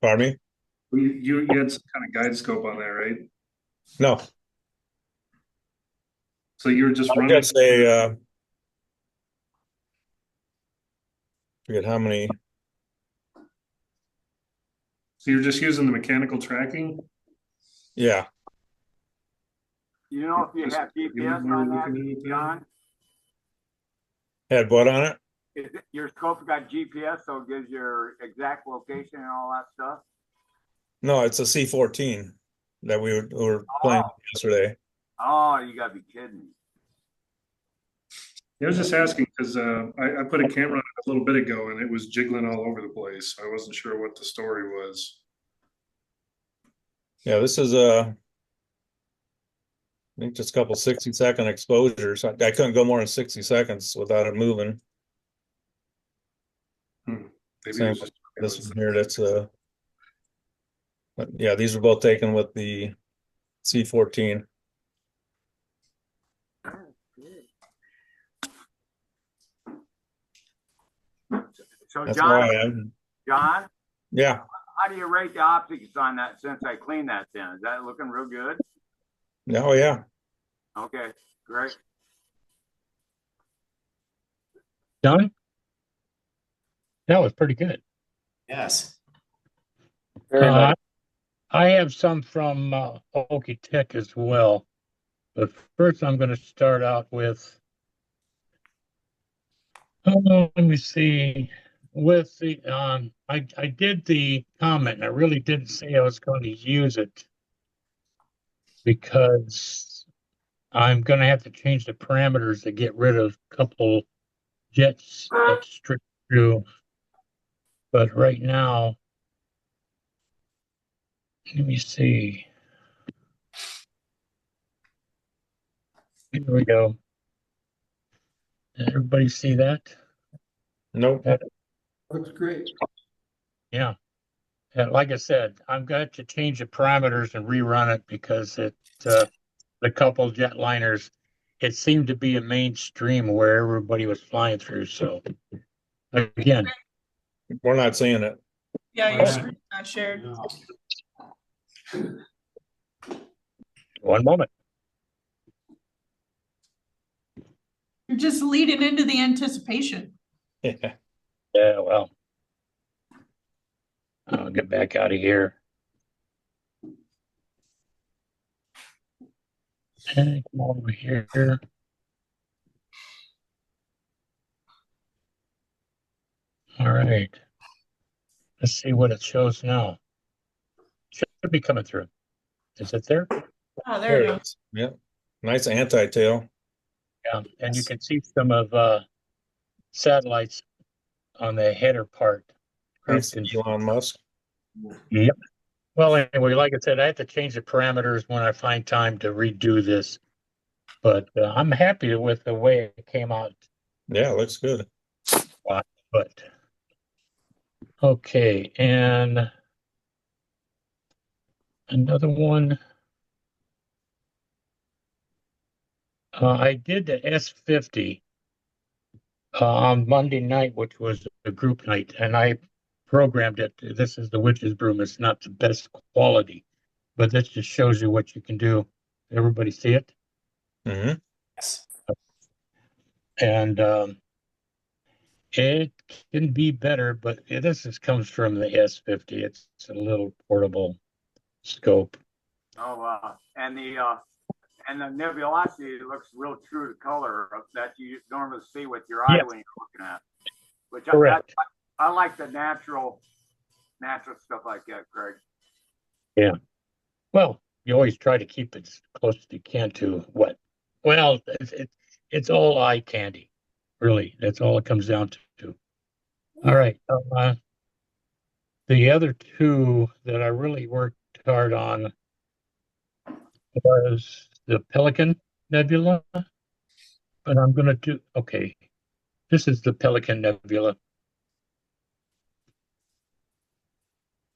Speaker 6: Pardon me?
Speaker 2: You had some kind of guide scope on there, right?
Speaker 6: No.
Speaker 2: So you were just
Speaker 6: I
Speaker 2: running.
Speaker 6: guess they forget how many.
Speaker 2: So you're just using the mechanical tracking?
Speaker 6: Yeah.
Speaker 5: You know if you have GPS on that, John?
Speaker 6: Had what on it?
Speaker 5: Is it, your scope got GPS, so it gives your exact location and all that stuff?
Speaker 6: No, it's a C14 that we were playing yesterday.
Speaker 5: Oh, you gotta be kidding me.
Speaker 2: I was just asking because I put a camera on it a little bit ago and it was jiggling all over the place. So I wasn't sure what the story was.
Speaker 6: Yeah, this is I think just a couple 60-second exposures. I couldn't go more than 60 seconds without it moving.
Speaker 2: Maybe
Speaker 6: Same
Speaker 2: it was
Speaker 6: this one here. That's but yeah, these are both taken with the C14.
Speaker 5: So
Speaker 6: That's
Speaker 5: John,
Speaker 6: why I'm.
Speaker 5: John,
Speaker 6: Yeah.
Speaker 5: how do you rate the optics on that since I cleaned that then? Is that looking real good?
Speaker 6: Oh yeah.
Speaker 5: Okay, great.
Speaker 8: Done? That was pretty good.
Speaker 1: Yes.
Speaker 8: I have some from Okie-Tex as well. But first I'm going to start out with, let me see, with the, I did the comment, and I really didn't say I was going to use it because I'm going to have to change the parameters to get rid of a couple jets that strip through. But right now, let me see. Here we go. Did everybody see that?
Speaker 6: Nope.
Speaker 3: Looks great.
Speaker 8: Yeah. And like I said, I'm going to change the parameters and rerun it because the couple jetliners, it seemed to be a mainstream where everybody was flying through. So again,
Speaker 6: We're not seeing it.
Speaker 4: Yeah, your screen's not shared.
Speaker 8: one moment.
Speaker 4: You're just leading into the anticipation.
Speaker 6: Yeah.
Speaker 8: Yeah, well, I'll get back out of here. And come over here. All right. Let's see what it shows now. Should be coming through. Is it there?
Speaker 4: Oh, there you go.
Speaker 6: is. Yep. Nice anti-tail.
Speaker 8: Yeah, and you can see some of satellites on the header part.
Speaker 6: That's
Speaker 8: Creeped in.
Speaker 6: Elon Musk.
Speaker 8: Yep. Well, anyway, like I said, I have to change the parameters when I find time to redo this. But I'm happy with the way it came out.
Speaker 6: Yeah, looks good.
Speaker 8: But okay, and another one. I did the S50 on Monday night, which was a group night, and I programmed it. This is the Witches Broom. It's not the best quality, but this just shows you what you can do. Everybody see it?
Speaker 6: Mm-hmm.
Speaker 1: Yes.
Speaker 8: And it can be better, but comes from the S50. It's a little portable scope.
Speaker 5: Oh, and the nebulosity looks real true to color that you normally see with your eye when you're looking at. Which
Speaker 8: Correct.
Speaker 5: I like the natural stuff like that, Craig.
Speaker 8: Yeah. Well, you always try to keep it as close as you can to what. Well, it's all eye candy, really. That's all it comes down to. All right. The other two that I really worked hard on was the Pelican Nebula. But I'm going to do, okay. This is the Pelican Nebula.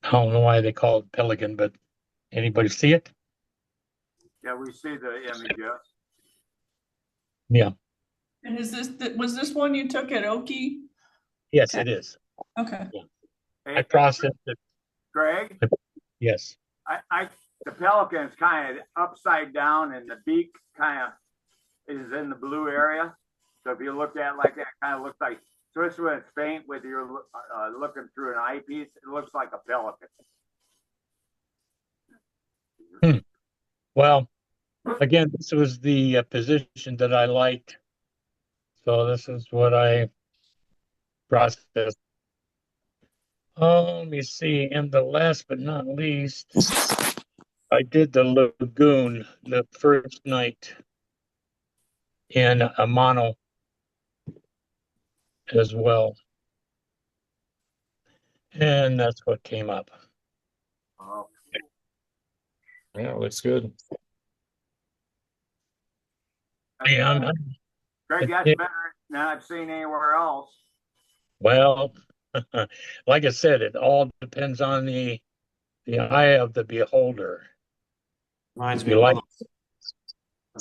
Speaker 8: I don't know why they call it Pelican, but anybody see it?
Speaker 5: Yeah, we see the image, yes.
Speaker 8: Yeah.
Speaker 4: And was this one you took at Okie?
Speaker 8: Yes, it is.
Speaker 4: Okay.
Speaker 8: Yeah. I processed it.
Speaker 5: Greg?
Speaker 8: Yes.
Speaker 5: The pelican is kind of upside down and the beak kind of is in the blue area. So if you look at it like that, it kind of looks like, especially when it's faint with your looking through an eyepiece, it looks like a pelican.
Speaker 8: Well, again, this was the position that I liked. So this is what I processed. Let me see. And the last but not least, I did the lagoon the first night in a mono as well. And that's what came up.
Speaker 5: Oh.
Speaker 6: Yeah, looks good.
Speaker 8: Yeah,
Speaker 5: Greg, that's better than I've seen anywhere else.
Speaker 8: well, like I said, it all depends on the eye of the beholder.
Speaker 1: Reminds me of one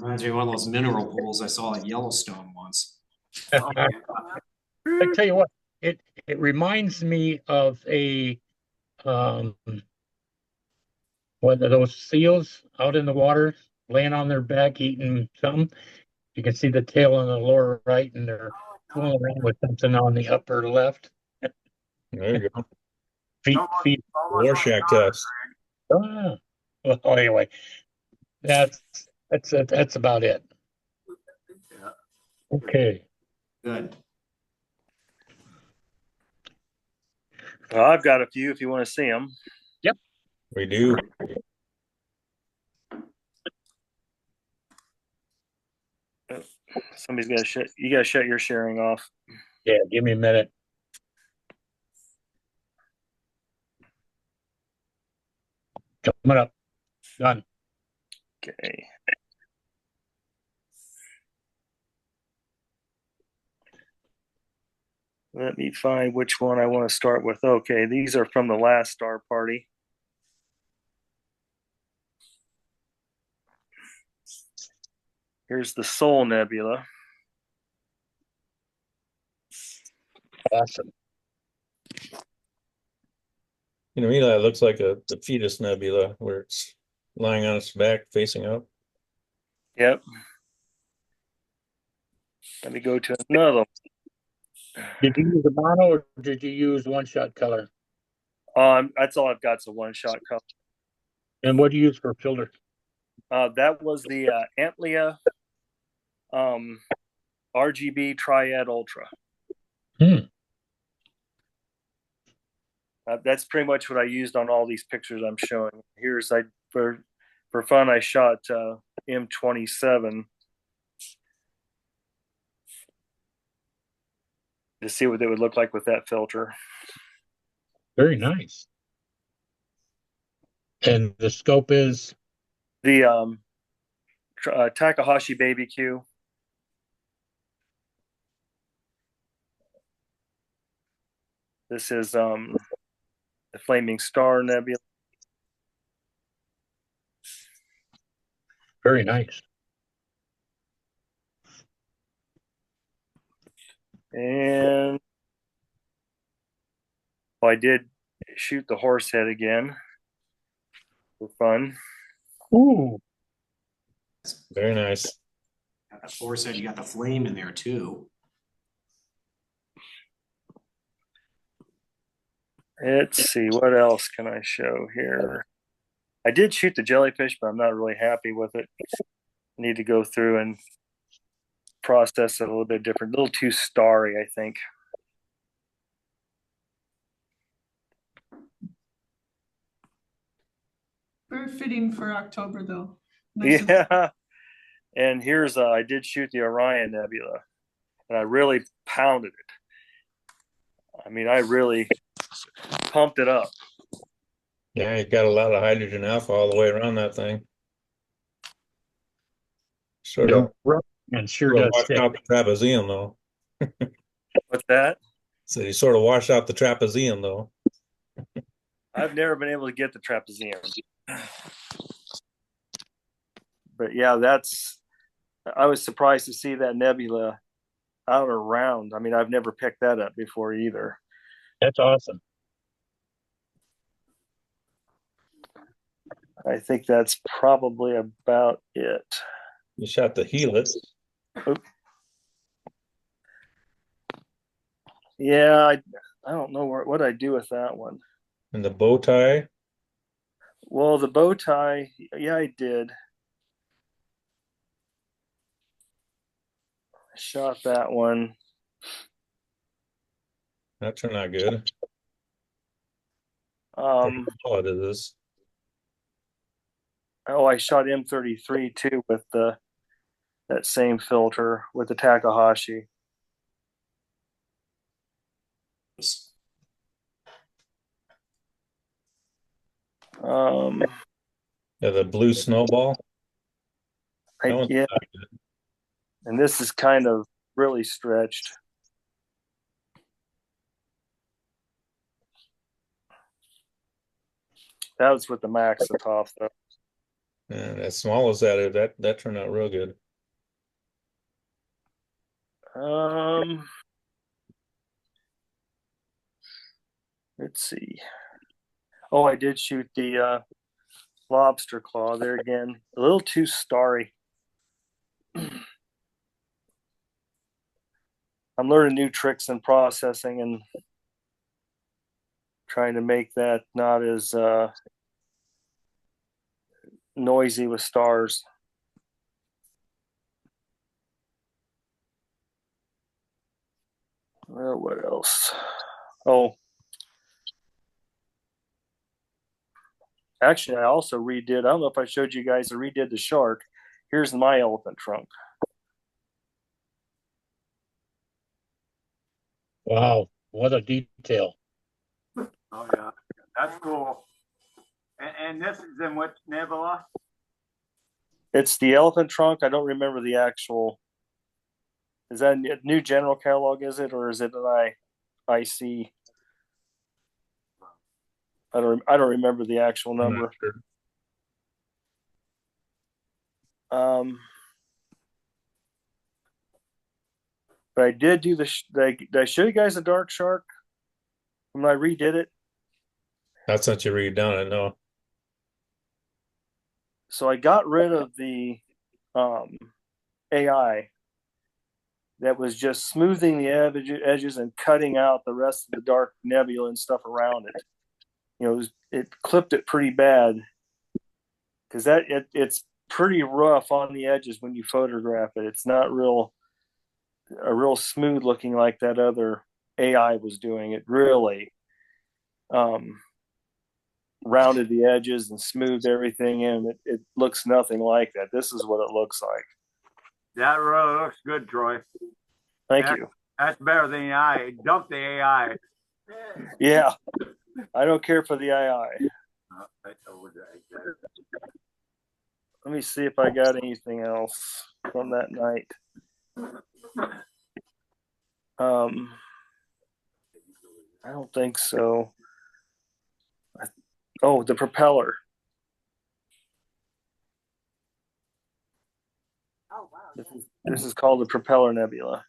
Speaker 1: of those mineral pools I saw at Yellowstone once.
Speaker 8: I tell you what, it reminds me of a what are those seals out in the water laying on their back eating something. You can see the tail on the lower right, and they're fooling around with something on the upper left.
Speaker 6: There you go.
Speaker 8: Feet.
Speaker 6: Rorschach test.
Speaker 8: Well, anyway, that's about it. Okay.
Speaker 1: Good.
Speaker 13: Well, I've got a few if you want to see them.
Speaker 8: Yep.
Speaker 6: We do.
Speaker 13: Somebody's got to shut. You got to shut your sharing off.
Speaker 8: Yeah, give me a minute. Coming up. Done.
Speaker 13: Okay. Let me find which one I want to start with. Okay, these are from the last star party. Here's the Soul Nebula.
Speaker 8: Awesome.
Speaker 6: You know, Eli looks like the fetus nebula where it's lying on its back facing up.
Speaker 13: Yep. Let me go to another one.
Speaker 8: Did you use a mono or did you use one-shot color?
Speaker 13: That's all I've got. It's a one-shot color.
Speaker 8: And what do you use for filter?
Speaker 13: That was the Antlia RGB Triad Ultra. That's pretty much what I used on all these pictures I'm showing. Here's for for fun, I shot M27 to see what they would look like with that filter.
Speaker 8: Very nice. And the scope is
Speaker 13: The Takahashi Baby Q. This is the Flaming Star Nebula.
Speaker 8: very nice.
Speaker 13: And I did shoot the horse head again for fun.
Speaker 8: Ooh,
Speaker 6: Very nice.
Speaker 1: Got the foresaid, you got the flame in there too.
Speaker 13: Let's see, what else can I show here? I did shoot the jellyfish, but I'm not really happy with it. I need to go through and process it a little bit different. A little too starry, I think.
Speaker 4: Very fitting for October, though. Nice and-
Speaker 13: Yeah. And here's, I did shoot the Orion Nebula, and I really pounded it. I mean, I really pumped it up.
Speaker 6: Yeah, you got a lot of hydrogen alpha all the way around that thing. Sort of,
Speaker 8: and sure
Speaker 6: sort of
Speaker 8: does
Speaker 6: washed
Speaker 8: stick.
Speaker 6: out the trapezium though.
Speaker 13: What's that?
Speaker 6: So you sort of washed out the trapezium though.
Speaker 13: I've never been able to get the trapezium. But yeah, I was surprised to see that nebula out around. I mean, I've never picked that up before either.
Speaker 8: That's awesome.
Speaker 13: I think that's probably about it.
Speaker 6: You shot the helix.
Speaker 13: Yeah, I don't know what I do with that one.
Speaker 6: And the bow tie.
Speaker 13: Well, the bow tie, yeah, I did. I shot that one.
Speaker 6: That turned out good. Oh, it is.
Speaker 13: Oh, I shot M33 too with that same filter with the Takahashi.
Speaker 6: Yeah, the blue snowball.
Speaker 13: Yeah. And this is kind of really stretched. That was with the Maxitoff though.
Speaker 6: And as small as that turned out real good.
Speaker 13: Let's see. Oh, I did shoot the lobster claw there again. A little too starry. I'm learning new tricks in processing and trying to make that not as noisy with stars. Well, what else? Oh, actually, I also redid. I don't know if I showed you guys. I redid the shark. Here's my elephant trunk.
Speaker 8: Wow, what a detail.
Speaker 5: Oh yeah, that's cool. And this is in what nebula?
Speaker 13: It's the elephant trunk. I don't remember the actual. Is that a new general catalog? Is it, or is it an IC? I don't remember the actual number.
Speaker 6: Sure.
Speaker 13: But I did do did I show you guys the dark shark when I redid it?
Speaker 6: That's since you redone it, no.
Speaker 13: So I got rid of the AI that was just smoothing the edges and cutting out the rest of the dark nebula and stuff around it. You know, it clipped it pretty bad because it's pretty rough on the edges when you photograph it. It's not real smooth looking like that other AI was doing. It really rounded the edges and smoothed everything in. It looks nothing like that. This is what it looks like.
Speaker 5: That really looks good, Troy.
Speaker 13: Thank you.
Speaker 5: That's better than the AI. Dump the AI.
Speaker 13: Yeah, I don't care for the AI. Let me see if I got anything else from that night. I don't think so. Oh, the propeller. This is called the Propeller Nebula.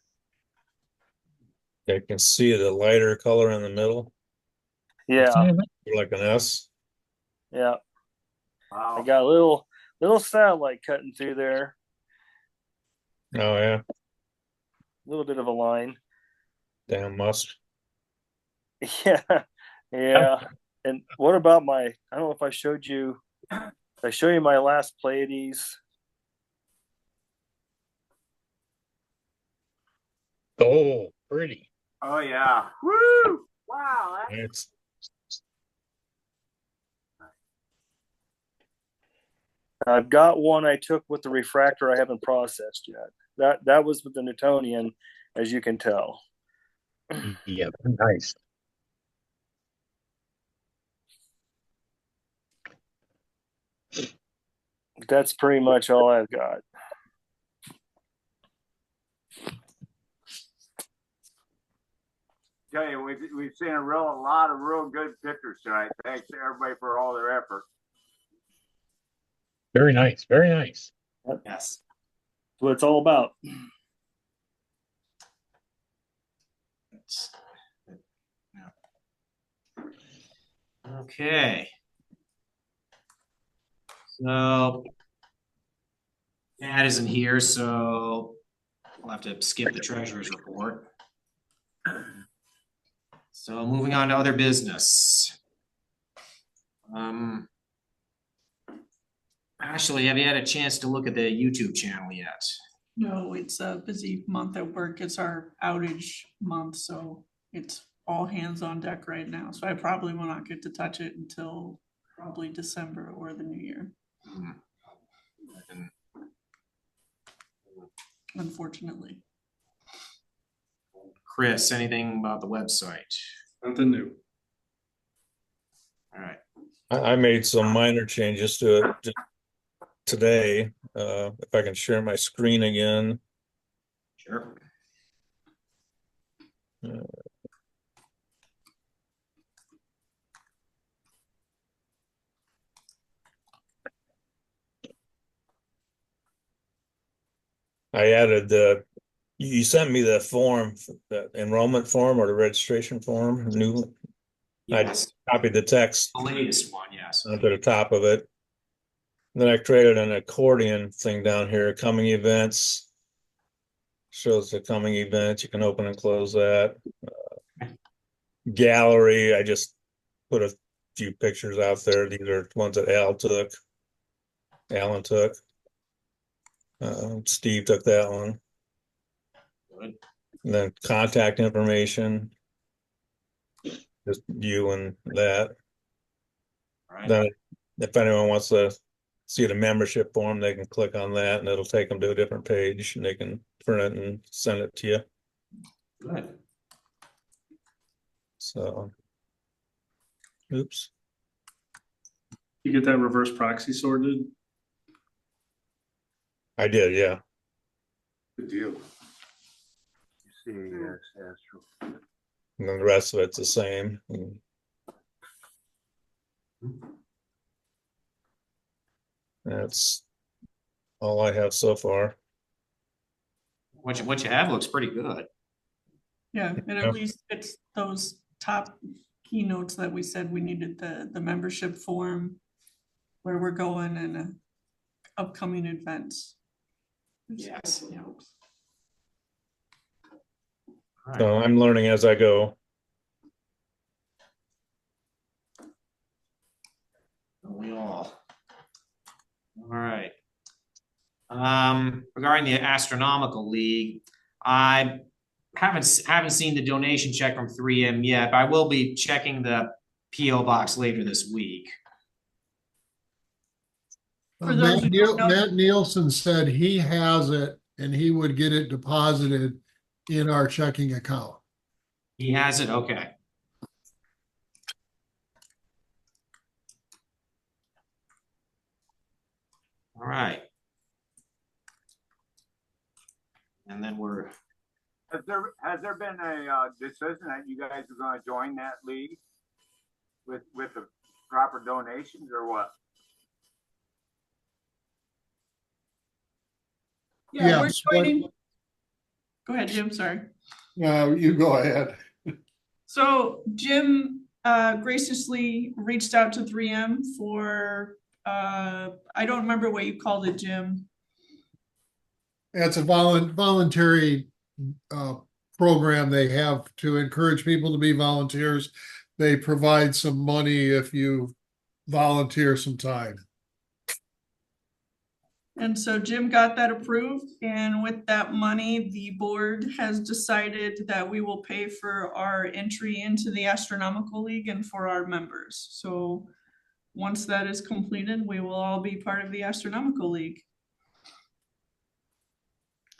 Speaker 6: I can see the lighter color in the middle,
Speaker 13: Yeah,
Speaker 6: like an S.
Speaker 13: yeah.
Speaker 5: Wow.
Speaker 13: I got a little satellite cutting through there.
Speaker 6: Oh yeah,
Speaker 13: A little bit of a line.
Speaker 6: damn must.
Speaker 13: Yeah, yeah. And what about I don't know if I showed you, I show you my last Pleiades.
Speaker 8: Oh, pretty.
Speaker 5: Oh yeah. Woo! Wow.
Speaker 6: It's
Speaker 13: I've got one I took with the refractor I haven't processed yet. That was with the Newtonian, as you can tell.
Speaker 8: Yeah, nice.
Speaker 13: That's pretty much all I've got.
Speaker 5: Tell you, we've seen a lot of real good pictures tonight. Thanks to everybody for all their effort.
Speaker 8: Very nice. Very nice.
Speaker 1: Yes.
Speaker 13: That's what it's all about.
Speaker 1: Okay. So Matt isn't here, so we'll have to skip the treasurer's report. So moving on to other business. Ashley, have you had a chance to look at the YouTube channel yet?
Speaker 4: No, it's a busy month at work. It's our outage month, so it's all hands on deck right now. So I probably will not get to touch it until probably December or the new year. Unfortunately.
Speaker 1: Chris, anything about the website?
Speaker 2: Nothing new.
Speaker 1: All right.
Speaker 6: I made some minor changes to it just today. If I can share my screen again.
Speaker 1: Sure.
Speaker 6: I added you sent me the form, the enrollment form or the registration form, new.
Speaker 1: Yes.
Speaker 6: I copied the text
Speaker 1: The latest one, yes.
Speaker 6: onto the top of it. Then I created an accordion thing down here, coming events. Shows the coming events. You can open and close that. Gallery, I just put a few pictures out there. These are ones that Alan took. Steve took that one.
Speaker 1: Good.
Speaker 6: And then contact information. Just you and that.
Speaker 1: All right.
Speaker 6: Then if anyone wants to see the membership form, they can click on that and it'll take them to a different page and they can print it and send it to you.
Speaker 1: Good.
Speaker 6: So, oops.
Speaker 2: You get that reverse proxy sorted?
Speaker 6: I did, yeah.
Speaker 2: Good deal.
Speaker 6: And then the rest of it's the same. And that's all I have so far.
Speaker 1: What you have looks pretty good.
Speaker 4: Yeah, and
Speaker 6: Yeah.
Speaker 4: at least it's those top keynotes that we said we needed, the membership form, where we're going, and upcoming events.
Speaker 1: Yes. Yeah. All
Speaker 6: So I'm learning as I go.
Speaker 1: We all. All right. Regarding the Astronomical League, I haven't seen the donation check from 3M yet, but I will be checking the PO box later this week.
Speaker 4: For those who don't know,
Speaker 11: Matt Nielsen said he has it and he would get it deposited in our checking account.
Speaker 1: He has it, okay. All right. And then we're,
Speaker 5: Has there been a decision that you guys are going to join that league with the proper donations or what?
Speaker 4: yeah, we're
Speaker 11: Yes,
Speaker 4: joining. Go ahead, Jim, sorry.
Speaker 11: you go ahead.
Speaker 4: So Jim graciously reached out to 3M for, I don't remember what you called it, Jim.
Speaker 11: It's a voluntary program they have to encourage people to be volunteers. They provide some money if you volunteer some time.
Speaker 4: And so Jim got that approved, and with that money, the board has decided that we will pay for our entry into the Astronomical League and for our members. So once that is completed, we will all be part of the Astronomical League.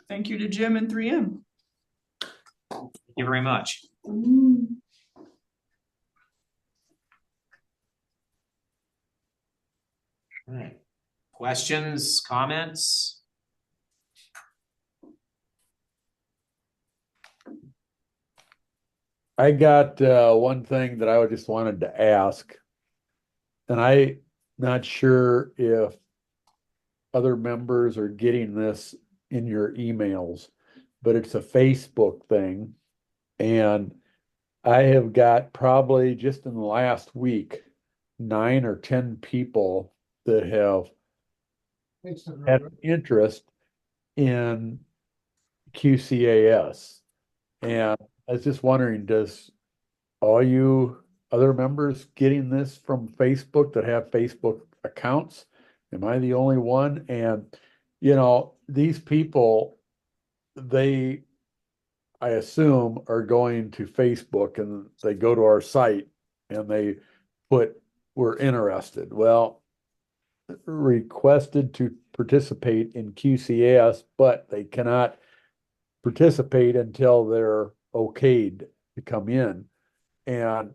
Speaker 4: Thank you to Jim and 3M.
Speaker 1: thank you very much. All right. Questions, comments?
Speaker 9: I got one thing that I just wanted to ask, and I'm not sure if other members are getting this in your emails, but it's a Facebook thing. And I have got probably just in the last week, 9 or 10 people that have had an interest in QCAS. And I was just wondering, does all you other members getting this from Facebook that have Facebook accounts? Am I the only one? And, you know, these people, I assume, are going to Facebook and they go to our site and they put, we're interested. Well, requested to participate in QCAS, but they cannot participate until they're okayed to come in. And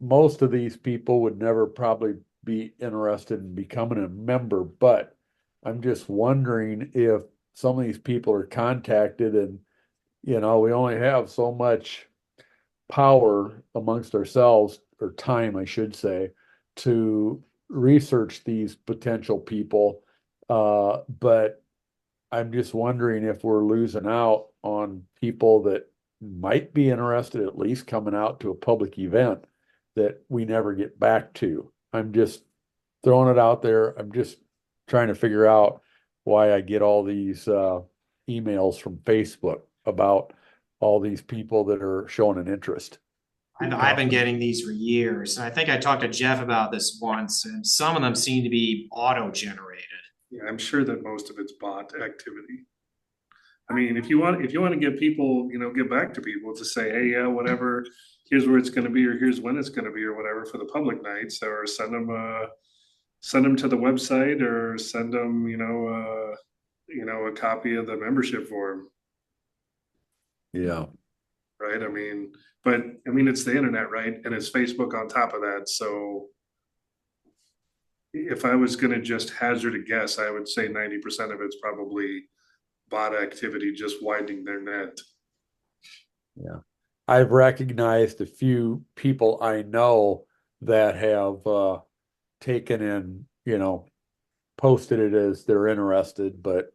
Speaker 9: most of these people would never probably be interested in becoming a member, but I'm just wondering if some of these people are contacted and, you know, we only have so much power amongst ourselves, or time, I should say, to research these potential people. But I'm just wondering if we're losing out on people that might be interested, at least coming out to a public event that we never get back to. I'm just throwing it out there. I'm just trying to figure out why I get all these emails from Facebook about all these people that are showing an interest.
Speaker 1: I've been getting these for years. And I think I talked to Jeff about this once, and some of them seem to be auto-generated.
Speaker 2: Yeah, I'm sure that most of it's bot activity. I mean, if you want to get people, you know, get back to people to say, hey, yeah, whatever, here's where it's going to be, or here's when it's going to be, or whatever for the public nights, or send them to the website, or send them, a copy of the membership form.
Speaker 9: Yeah.
Speaker 2: Right. I mean, it's the internet, right? And it's Facebook on top of that. So if I was going to just hazard a guess, I would say 90% of it's probably bot activity, just widening their net.
Speaker 9: Yeah. I've recognized a few people I know that have taken in, you know, posted it as they're interested, but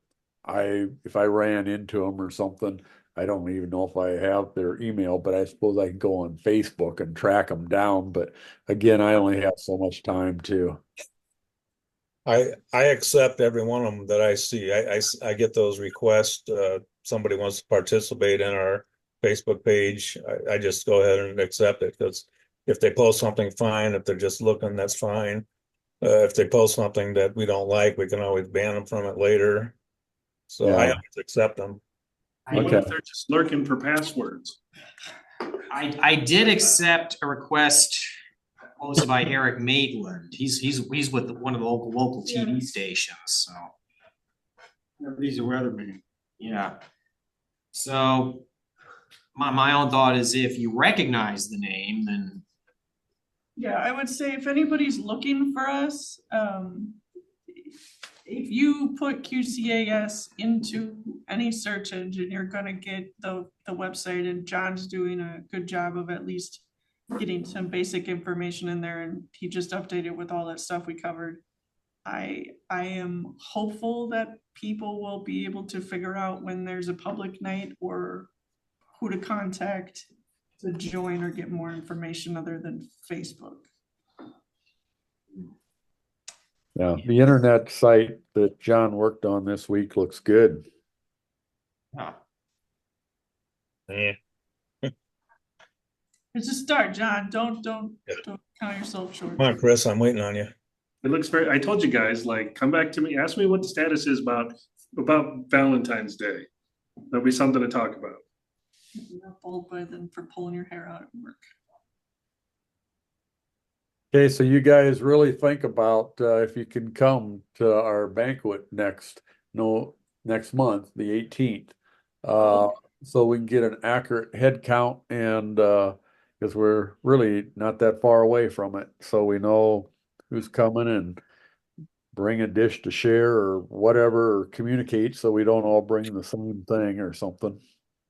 Speaker 9: if I ran into them or something, I don't even know if I have their email, but I suppose I can go on Facebook and track them down. But again, I only have so much time to.
Speaker 6: I accept every one of them that I see. I get those requests. Somebody wants to participate in our Facebook page. I just go ahead and accept it, because if they post something, fine. If they're just looking, that's fine. If they post something that we don't like, we can always ban them from it later. So I always accept them.
Speaker 2: What if they're just lurking for passwords?
Speaker 1: I did accept a request hosted by Eric Maitland. He's with one of the local TV stations, so.
Speaker 3: He's a weatherman.
Speaker 1: Yeah. So my own thought is if you recognize the name, then
Speaker 4: Yeah, I would say if anybody's looking for us, if you put QCAS into any search engine, you're gonna get the website, and John's doing a good job of at least getting some basic information in there, and he just updated with all that stuff we covered. I am hopeful that people will be able to figure out when there's a public night or who to contact to join or get more information other than Facebook.
Speaker 9: Yeah, the internet site that John worked on this week looks good.
Speaker 6: Yeah.
Speaker 4: It's a start, John. Don't count yourself short.
Speaker 6: Come on, Chris, I'm waiting on you.
Speaker 2: It looks very, I told you guys, like, come back to me, ask me what the status is about Valentine's Day. There'll be something to talk about.
Speaker 4: You're bold by then for pulling your hair out at work.
Speaker 9: Okay, so you guys really think about if you can come to our banquet next month, the 18th. So we can get an accurate head count, and because we're really not that far away from it, so we know who's coming, and bring a dish to share or whatever, or communicate so we don't all bring the same thing or something.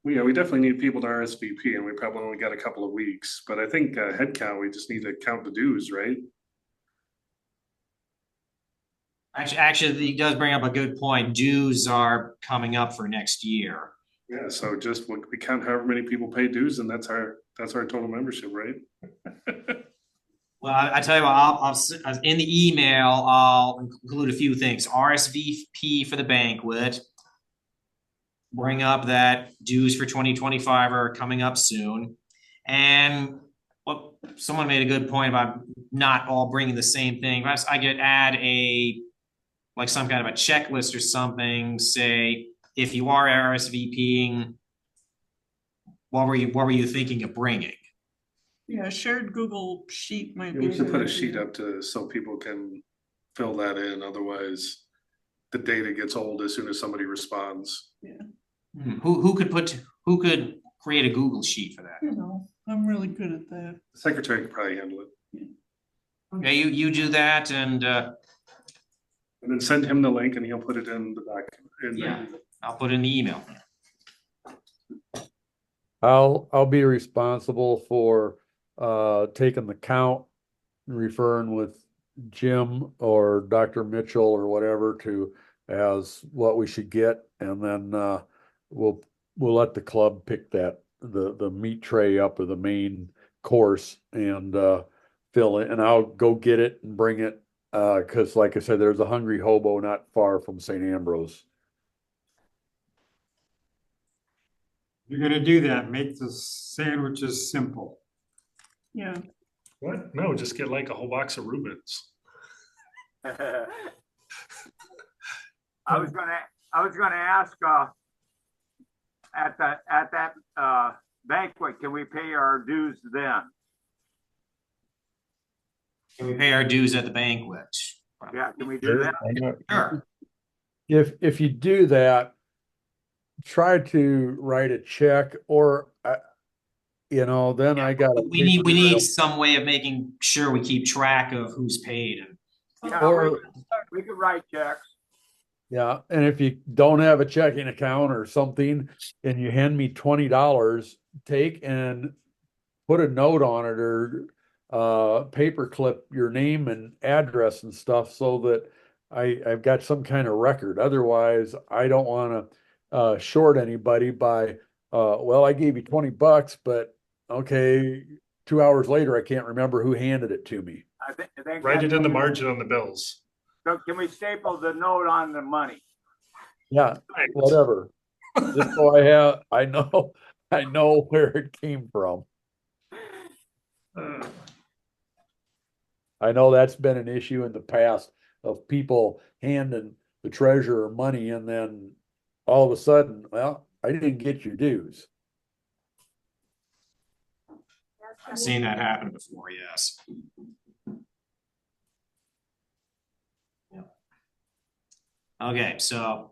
Speaker 2: Yeah, we definitely need people to RSVP, and we probably only got a couple of weeks, but I think head count, we just need to count the dues, right?
Speaker 1: actually he does bring up a good point. Dues are coming up for next year.
Speaker 2: Yeah, so just we count however many people pay dues, and that's our total membership, right?
Speaker 1: Well, I tell you what, I'll in the email, I'll include a few things. RSVP for the banquet. Bring up that dues for 2025 are coming up soon. And someone made a good point about not all bringing the same thing. Perhaps I could add some kind of a checklist or something, say, if you are RSVPing, what were you thinking of bringing?
Speaker 4: Yeah, a shared Google sheet might
Speaker 2: Yeah,
Speaker 4: be.
Speaker 2: we should put a sheet up so people can fill that in. Otherwise, the data gets old as soon as somebody responds.
Speaker 4: Yeah.
Speaker 1: Who could create a Google sheet for that?
Speaker 4: You know, I'm really good at that.
Speaker 2: The secretary could probably handle it.
Speaker 4: Yeah.
Speaker 1: Okay, you do that, and
Speaker 2: then send him the link, and he'll put it in the document.
Speaker 1: I'll put it in the email.
Speaker 9: I'll be responsible for taking the count, referring with Jim or Dr. Mitchell or whatever to as what we should get, and then we'll let the club pick that the meat tray up or the main course and fill it, and I'll go get it and bring it because like I said, there's a hungry hobo not far from St. Ambrose.
Speaker 3: You're gonna do that, make the sandwiches simple.
Speaker 4: Yeah.
Speaker 2: What? No, just get like a whole box of Reubens.
Speaker 5: I was gonna ask at that banquet, can we pay our dues then?
Speaker 1: Can we pay our dues at the banquet?
Speaker 5: Yeah, can we do that?
Speaker 1: Sure.
Speaker 9: If you do that, try to write a check, or then I got
Speaker 1: we need some way of making sure we keep track of who's paid.
Speaker 5: Yeah, we could write checks.
Speaker 9: Yeah, and if you don't have a checking account or something, and you hand me $20, take and put a note on it, or paper clip your name and address and stuff, so that I've got some kind of record. Otherwise, I don't want to short anybody by I gave you $20, but okay, 2 hours later I can't remember who handed it to me.
Speaker 5: I think
Speaker 2: Write it in the margin on the bills.
Speaker 5: So can we staple the note on the money?
Speaker 9: Yeah, whatever. Just so I know where it came from. I know that's been an issue in the past of people handing the treasurer money, and then all of a sudden, well, I didn't get your dues.
Speaker 1: I've seen that happen before, yes. Okay, so.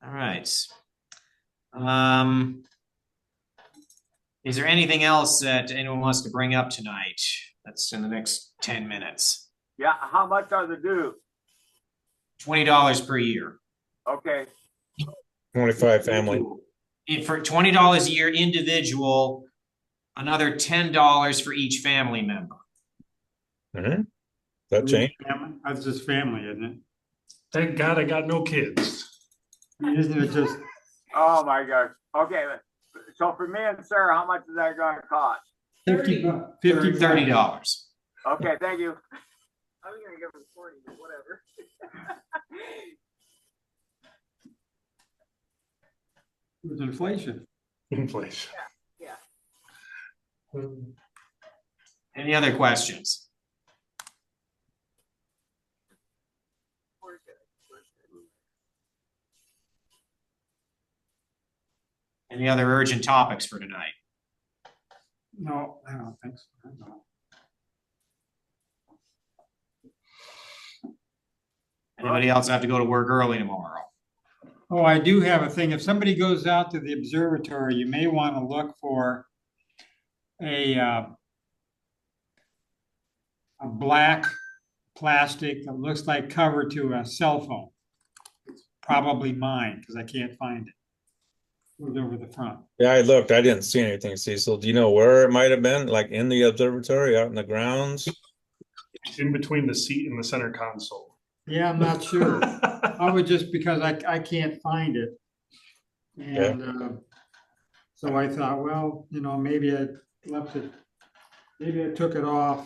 Speaker 1: All right. Is there anything else that anyone wants to bring up tonight? That's in the next 10 minutes.
Speaker 5: Yeah, how much are the dues?
Speaker 1: $20 per year.
Speaker 5: Okay,
Speaker 6: 25 family.
Speaker 1: For $20 a year individual, another $10 for each family member.
Speaker 6: That changed.
Speaker 3: That's just family, isn't it?
Speaker 2: Thank God I got no kids.
Speaker 3: I mean, isn't it just,
Speaker 5: oh my gosh, okay, so for me and Sarah, how much is that gonna cost?
Speaker 1: $30.
Speaker 5: Okay, thank you. I was gonna give him 40, but whatever.
Speaker 3: with inflation?
Speaker 2: Inflation.
Speaker 5: Yeah.
Speaker 1: Any other questions? Any other urgent topics for tonight?
Speaker 3: No, I don't think so. No.
Speaker 1: Anybody else have to go to work early tomorrow?
Speaker 3: Oh, I do have a thing. If somebody goes out to the observatory, you may want to look for a black plastic that looks like cover to a cell phone. It's probably mine because I can't find it. It was over the front.
Speaker 6: Yeah, I looked. I didn't see anything, Cecil. Do you know where it might have been? Like in the observatory, out in the grounds?
Speaker 2: In between the seat and the center console.
Speaker 3: Yeah, I'm not sure. I would just because I can't find it. And so I thought, well, you know, maybe I left it, maybe I took it off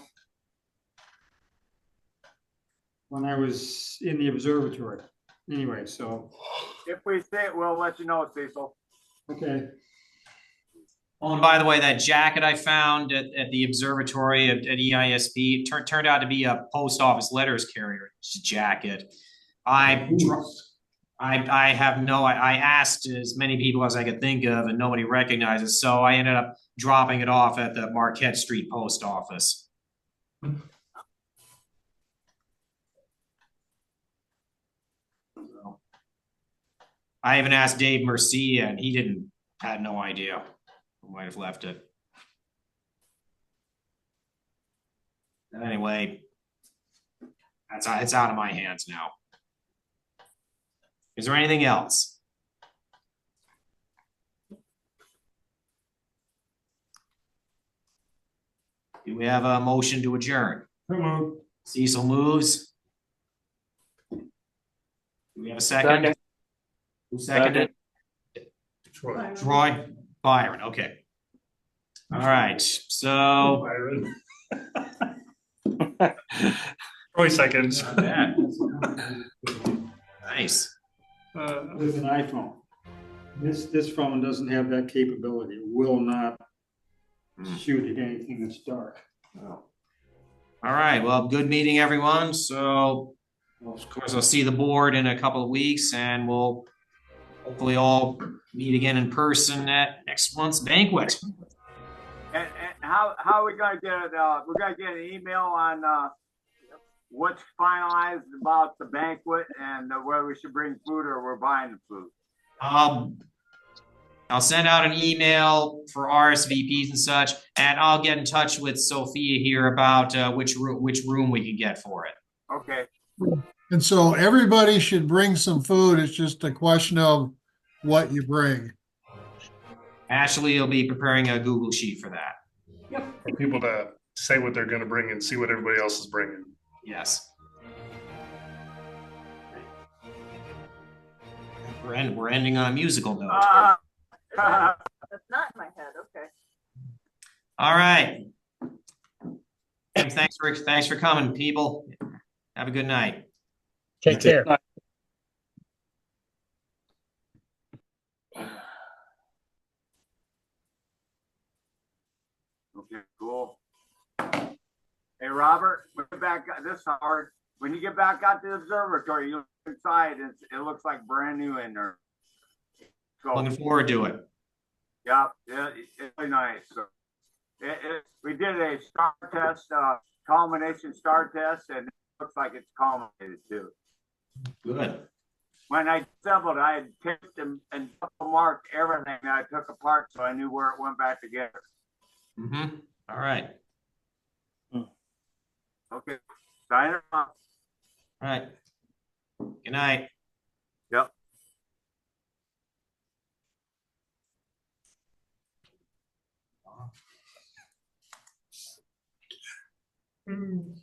Speaker 3: when I was in the observatory. Anyway, so.
Speaker 5: If we see it, we'll let you know, Cecil.
Speaker 3: Okay.
Speaker 1: Oh, and by the way, that jacket I found at the observatory at EISP turned out to be a post office letters carrier jacket. I asked as many people as I could think of and nobody recognizes. So I ended up dropping it off at the Marquette Street post office. I even asked Dave Mercia and he had no idea. I might have left it. Anyway, it's out of my hands now. Is there anything else? Do we have a motion to adjourn?
Speaker 3: Hello.
Speaker 1: Cecil moves. Do we have a second? Who seconded? Troy. Byron. Okay. All right. So
Speaker 2: Byron. Troy seconds.
Speaker 1: Nice.
Speaker 3: With an iPhone. This phone doesn't have that capability. It will not shoot at anything that's dark.
Speaker 1: Oh. All right. Well, good meeting, everyone. So, of course, I'll see the board in a couple of weeks, and we'll hopefully all meet again in person at next month's banquet.
Speaker 5: And how are we gonna get it? We're gonna get an email on what's finalized about the banquet and whether we should bring food or we're buying the food.
Speaker 1: I'll send out an email for RSVPs and such, and I'll get in touch with Sophia here about which room we can get for it.
Speaker 5: Okay.
Speaker 11: And so everybody should bring some food. It's just a question of what you bring.
Speaker 1: Ashley will be preparing a Google sheet for that.
Speaker 2: Yep. For people to say what they're going to bring and see what everybody else is bringing.
Speaker 1: Yes. We're ending on a musical note.
Speaker 7: That's not in my head. Okay.
Speaker 1: All right. Thanks for coming, people. Have a good night.
Speaker 8: Take care.
Speaker 5: Okay, cool. Hey, Robert, this hard. When you get back out to the observatory, you look inside, and it looks like brand new in there. So,
Speaker 1: Looking forward to it.
Speaker 5: Yeah, it's really nice. So, we did a star test, culmination star test, and it looks like it's culminated too.
Speaker 1: Good.
Speaker 5: When I assembled, I had taped and double marked everything that I took apart, so I knew where it went back together.
Speaker 1: Mm-hmm. All right.
Speaker 5: Okay, sign it off.
Speaker 1: All right. Good night.
Speaker 5: Yep.
Speaker 4: Mm.